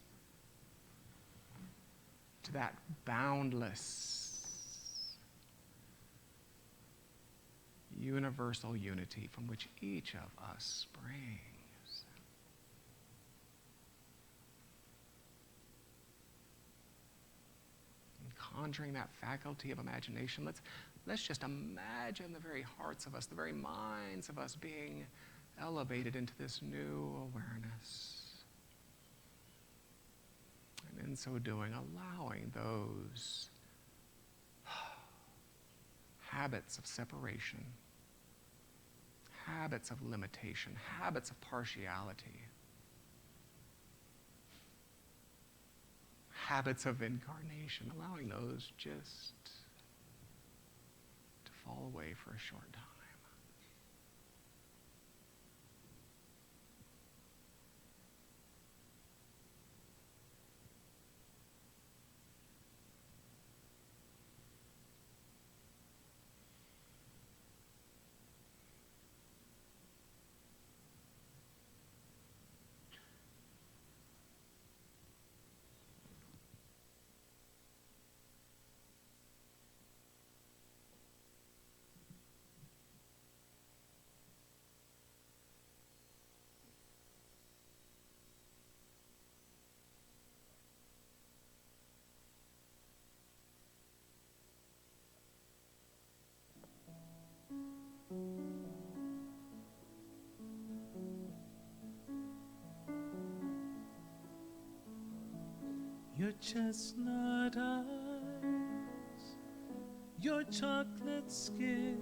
to that boundless, universal unity from which each of us springs. Conjuring that faculty of imagination, let's just imagine the very hearts of us, the very minds of us being elevated into this new awareness. And in so doing, allowing those habits of separation, habits of limitation, habits of partiality, habits of incarnation, allowing those just to fall away for a short time. Your chestnut eyes, your chocolate skin,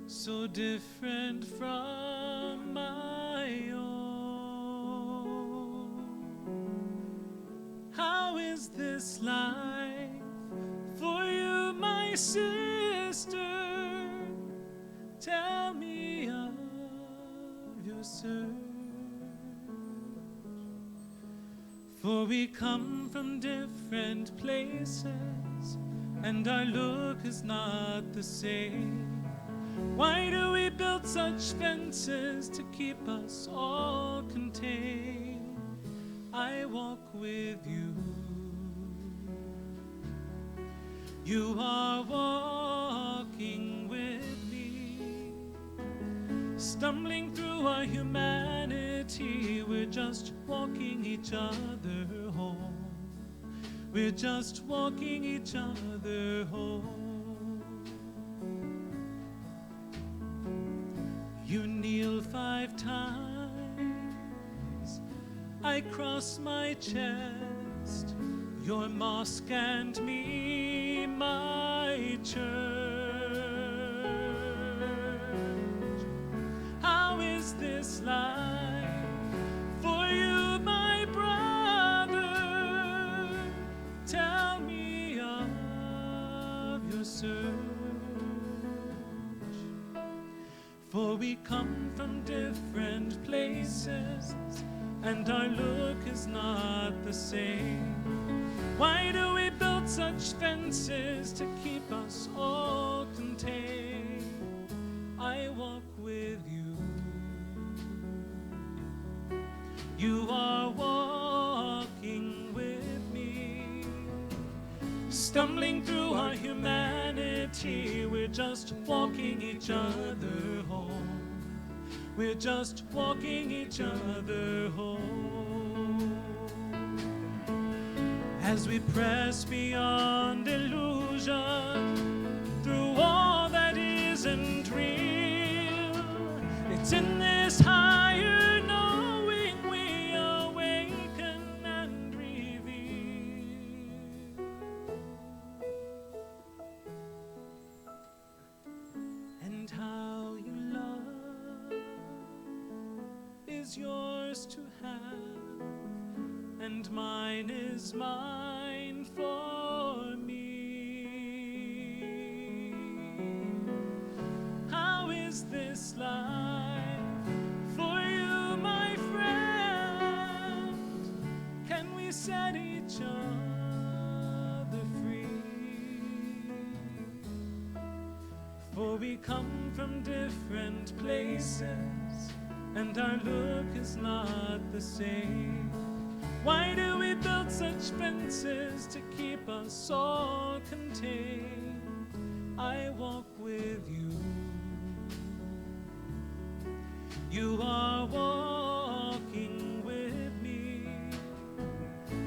so different from my own. How is this life for you, my sister? Tell me of your search. For we come from different places, and our look is not the same. Why do we build such fences to keep us all contained? I walk with you. You are walking with me, stumbling through our humanity. We're just walking each other home. We're just walking each other home. You kneel 5 times, I cross my chest, your mosque and me, my church. How is this life for you, my brother? Tell me of your search. For we come from different places, and our look is not the same. Why do we build such fences to keep us all contained? I walk with you. You are walking with me, stumbling through our humanity. We're just walking each other home. We're just walking each other home. As we press beyond illusion, through all that isn't real, it's in this higher knowing we awaken and reveal. And how you love is yours to have, and mine is mine for me. How is this life for you, my friend? Can we set each other free? For we come from different places, and our look is not the same. Why do we build such fences to keep us all contained? I walk with you. You are walking with me,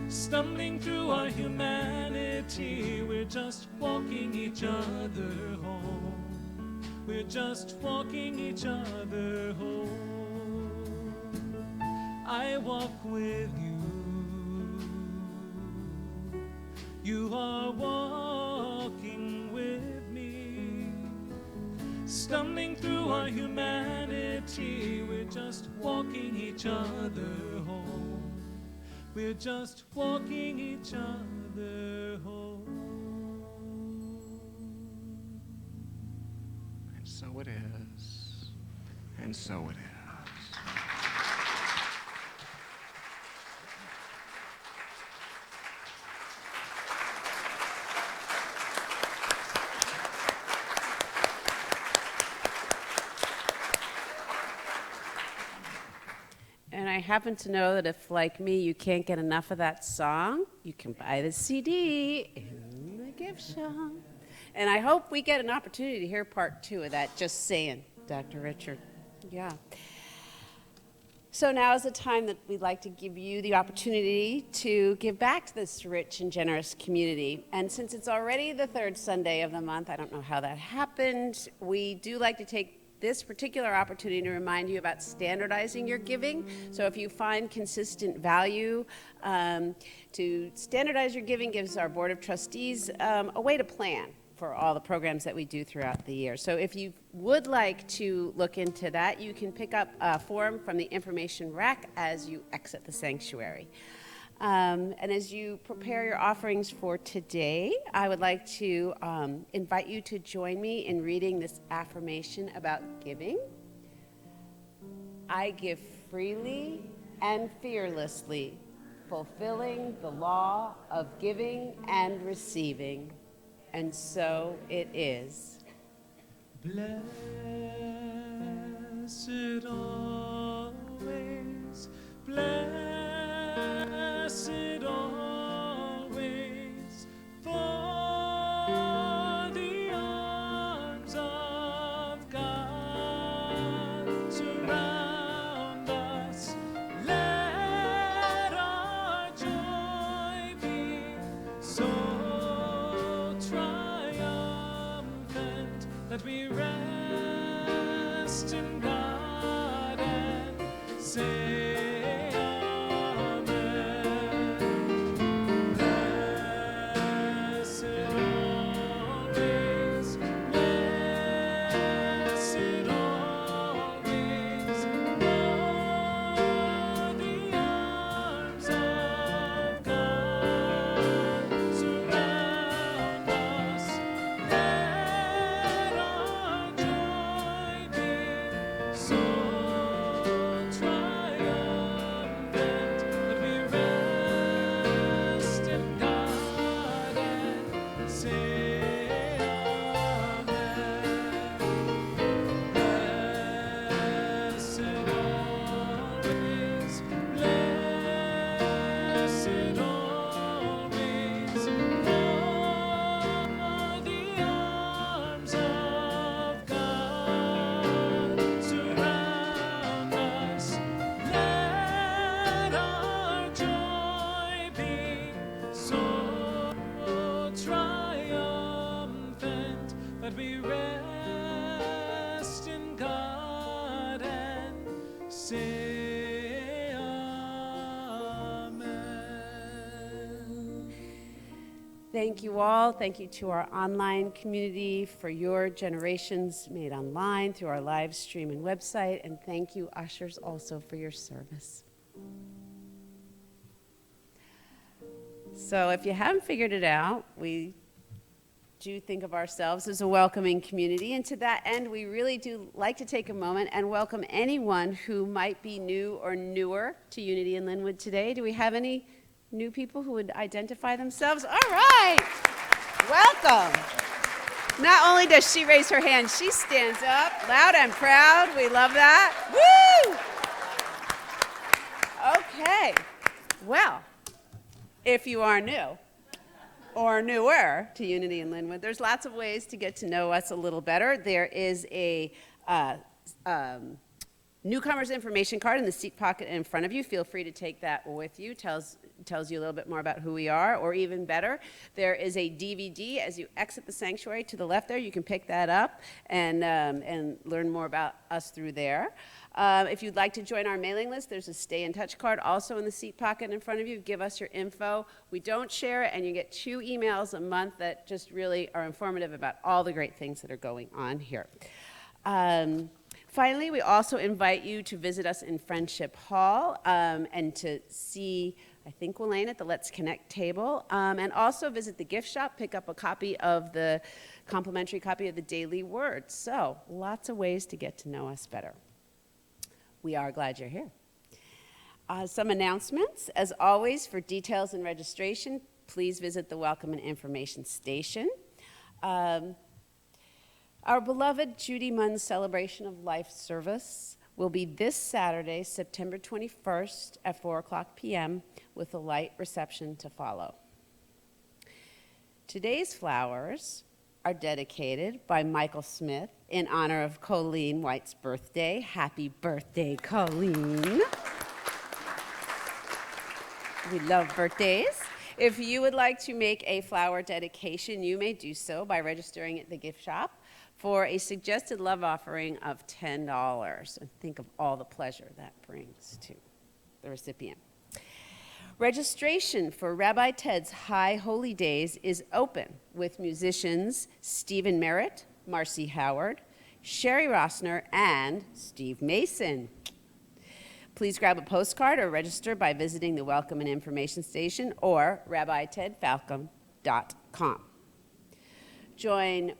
stumbling through our humanity. We're just walking each other home. We're just walking each other home. I walk with you. You are walking with me, stumbling through our humanity. We're just walking each other home. We're just walking each other home. And so it is. And so it is. And I happen to know that if, like me, you can't get enough of that song, you can buy the CD in the gift shop. And I hope we get an opportunity to hear part 2 of that. Just saying, Dr. Richard. Yeah. So now is the time that we'd like to give you the opportunity to give back to this rich and generous community. And since it's already the 3rd Sunday of the month, I don't know how that happened, we do like to take this particular opportunity to remind you about standardizing your giving. So if you find consistent value, to standardize your giving gives our Board of Trustees a way to plan for all the programs that we do throughout the year. So if you would like to look into that, you can pick up a form from the information rack as you exit the sanctuary. And as you prepare your offerings for today, I would like to invite you to join me in reading this affirmation about giving. I give freely and fearlessly, fulfilling the law of giving and receiving. And so it is. Blessed always, blessed always, for the arms of God surround us. Let our joy be so triumphant that we rest in God and say, say amen. Thank you all. Thank you to our online community for your generations made online through our live stream and website. And thank you, ushers, also for your service. So if you haven't figured it out, we do think of ourselves as a welcoming community. And to that end, we really do like to take a moment and welcome anyone who might be new or newer to Unity in Lynnwood today. Do we have any new people who would identify themselves? All right. Welcome. Not only does she raise her hand, she stands up loud and proud. We love that. Woo! Okay. Well, if you are new or newer to Unity in Lynnwood, there's lots of ways to get to know us a little better. There is a newcomer's information card in the seat pocket in front of you. Feel free to take that with you. Tells you a little bit more about who we are, or even better, there is a DVD as you exit the sanctuary to the left there. You can pick that up and learn more about us through there. If you'd like to join our mailing list, there's a stay in touch card also in the seat pocket in front of you. Give us your info. We don't share it, and you get 2 emails a month that just really are informative about all the great things that are going on here. Finally, we also invite you to visit us in Friendship Hall and to see, I think, Elaine at the Let's Connect table, and also visit the gift shop, pick up a copy of the complimentary copy of the Daily Word. So lots of ways to get to know us better. We are glad you're here. Some announcements. As always, for details and registration, please visit the Welcome and Information Station. Our beloved Judy Munn's Celebration of Life service will be this Saturday, September 21st at 4:00 p.m. with a light reception to follow. Today's flowers are dedicated by Michael Smith in honor of Colleen White's birthday. Happy birthday, Colleen. We love birthdays. If you would like to make a flower dedication, you may do so by registering at the gift shop for a suggested love offering of $10. And think of all the pleasure that brings to the recipient. Registration for Rabbi Ted's High Holy Days is open with musicians Stephen Merritt, Marcy Howard, Sherry Rossner, and Steve Mason. Please grab a postcard or register by visiting the Welcome and Information Station or rabbitedfalcom.com. Join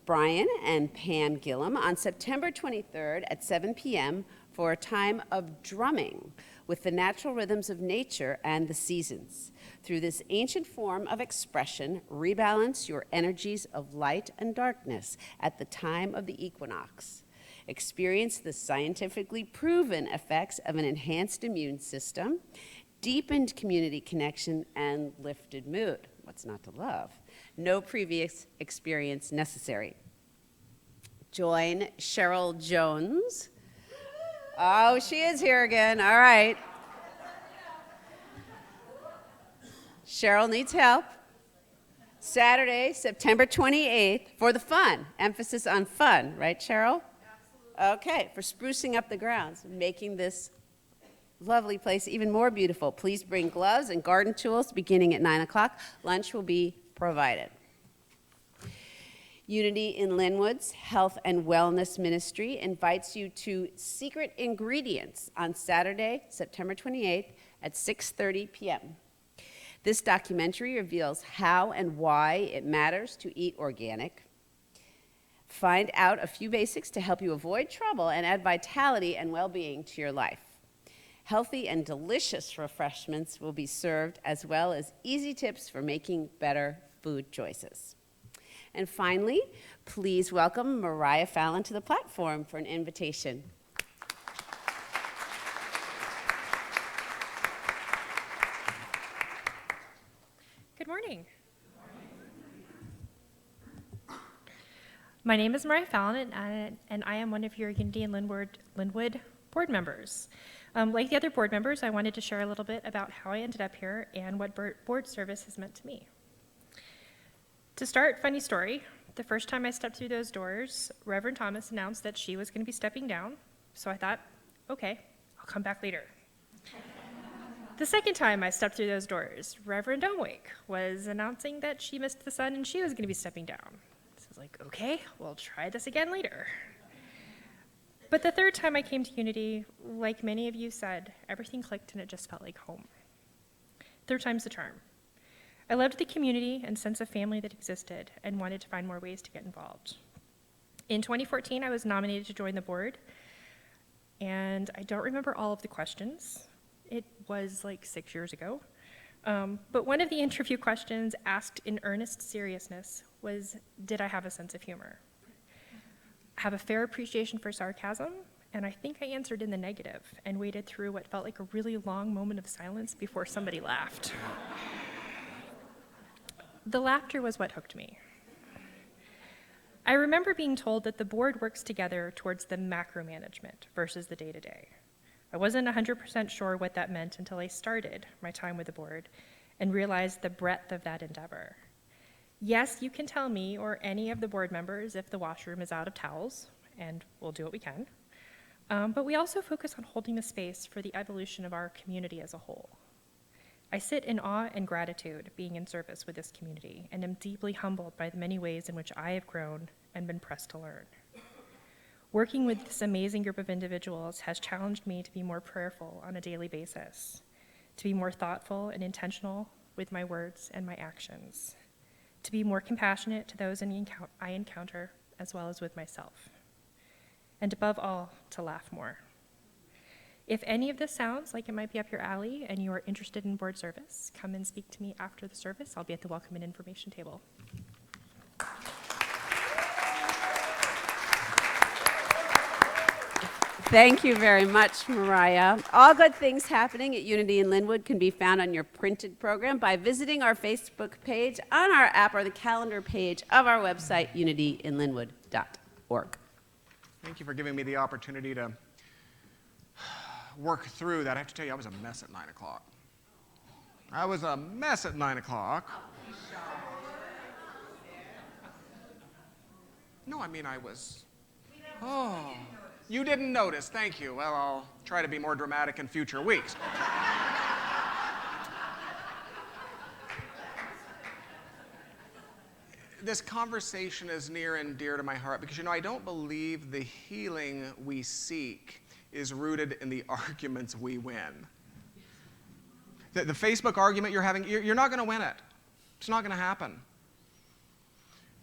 Brian and Pam Gillum on September 23rd at 7 p.m. for a time of drumming with the natural rhythms of nature and the seasons. Through this ancient form of expression, rebalance your energies of light and darkness at the time of the equinox. Experience the scientifically proven effects of an enhanced immune system, deepened community connection, and lifted mood. What's not to love? No previous experience necessary. Join Cheryl Jones. Oh, she is here again. All right. Cheryl needs help. Saturday, September 28th, for the fun. Emphasis on fun, right, Cheryl? Absolutely. Okay, for sprucing up the grounds, making this lovely place even more beautiful. Please bring gloves and garden tools beginning at 9 o'clock. Lunch will be provided. Unity in Lynnwood's Health and Wellness Ministry invites you to Secret Ingredients on Saturday, September 28th at 6:30 p.m. This documentary reveals how and why it matters to eat organic. Find out a few basics to help you avoid trouble and add vitality and well-being to your life. Healthy and delicious refreshments will be served, as well as easy tips for making better food choices. And finally, please welcome Mariah Fallon to the platform for an invitation. Good morning. My name is Mariah Fallon, and I am one of your Unity in Lynnwood board members. Like the other board members, I wanted to share a little bit about how I ended up here and what board service has meant to me. To start, funny story, the first time I stepped through those doors, Reverend Thomas announced that she was going to be stepping down, so I thought, okay, I'll come back later. The second time I stepped through those doors, Reverend Domwake was announcing that she missed the sun and she was going to be stepping down. So I was like, okay, we'll try this again later. But the third time I came to Unity, like many of you said, everything clicked and it just felt like home. Third time's the charm. I loved the community and sense of family that existed and wanted to find more ways to get involved. In 2014, I was nominated to join the board, and I don't remember all of the questions. It was like 6 years ago. But one of the interview questions asked in earnest seriousness was, did I have a sense of humor? Have a fair appreciation for sarcasm? And I think I answered in the negative and waited through what felt like a really long moment of silence before somebody laughed. The laughter was what hooked me. I remember being told that the board works together towards the macro management versus the day-to-day. I wasn't 100% sure what that meant until I started my time with the board and realized the breadth of that endeavor. Yes, you can tell me or any of the board members if the washroom is out of towels, and we'll do what we can. But we also focus on holding the space for the evolution of our community as a whole. I sit in awe and gratitude being in service with this community, and am deeply humbled by the many ways in which I have grown and been pressed to learn. Working with this amazing group of individuals has challenged me to be more prayerful on a daily basis, to be more thoughtful and intentional with my words and my actions, to be more compassionate to those I encounter, as well as with myself, and above all, to laugh more. If any of this sounds like it might be up your alley and you are interested in board service, come and speak to me after the service. I'll be at the welcome and information table. Thank you very much, Mariah. All good things happening at Unity in Lynnwood can be found on your printed program by visiting our Facebook page, on our app, or the calendar page of our website, unityinlynnwood.org. Thank you for giving me the opportunity to work through that. I have to tell you, I was a mess at 9 o'clock. I was a mess at 9 o'clock. No, I mean, I was. Oh, you didn't notice. Thank you. Well, I'll try to be more dramatic in future weeks. This conversation is near and dear to my heart because, I don't believe the healing we seek is rooted in the arguments we win. The Facebook argument you're having, you're not going to win it. It's not going to happen.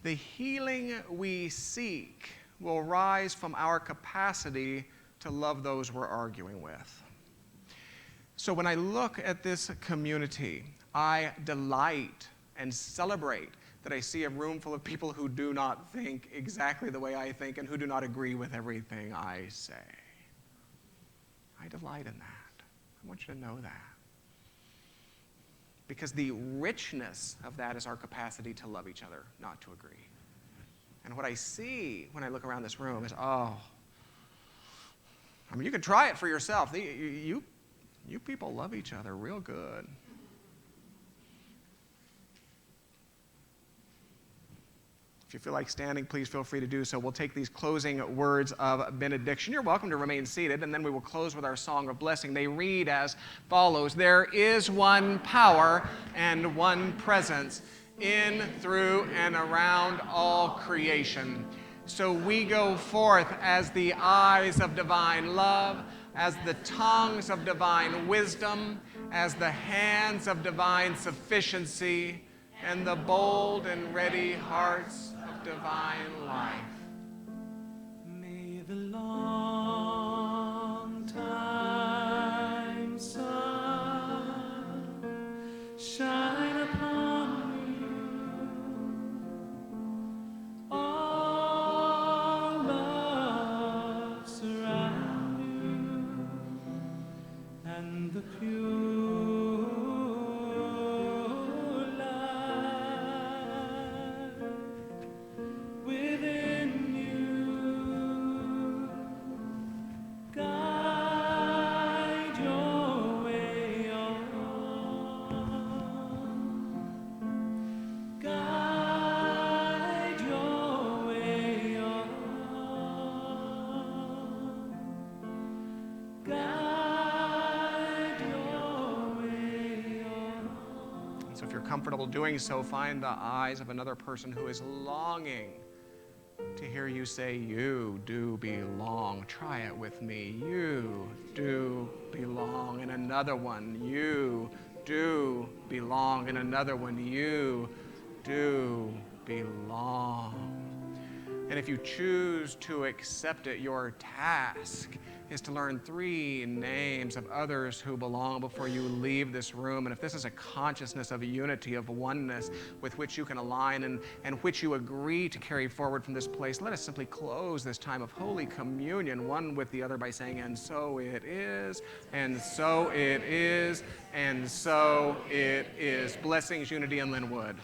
The healing we seek will rise from our capacity to love those we're arguing with. So when I look at this community, I delight and celebrate that I see a room full of people who do not think exactly the way I think and who do not agree with everything I say. I delight in that. I want you to know that. Because the richness of that is our capacity to love each other, not to agree. And what I see when I look around this room is, you can try it for yourself. You people love each other real good. If you feel like standing, please feel free to do so. We'll take these closing words of benediction. You're welcome to remain seated, and then we will close with our song of blessing. They read as follows: there is one power and one presence in, through, and around all creation. So we go forth as the eyes of divine love, as the tongues of divine wisdom, as the hands of divine sufficiency, and the bold and ready hearts of divine life. May the long time sun shine upon you, all love surround you, and the pure comfortable doing so, find the eyes of another person who is longing to hear you say, you do belong. Try it with me. You do belong. And another one, you do belong. And another one, you do belong. And if you choose to accept it, your task is to learn 3 names of others who belong before you leave this room. And if this is a consciousness of unity, of oneness with which you can align and which you agree to carry forward from this place, let us simply close this time of Holy Communion one with the other by saying, and so it is, and so it is, and so it is. Blessings, Unity in Lynnwood.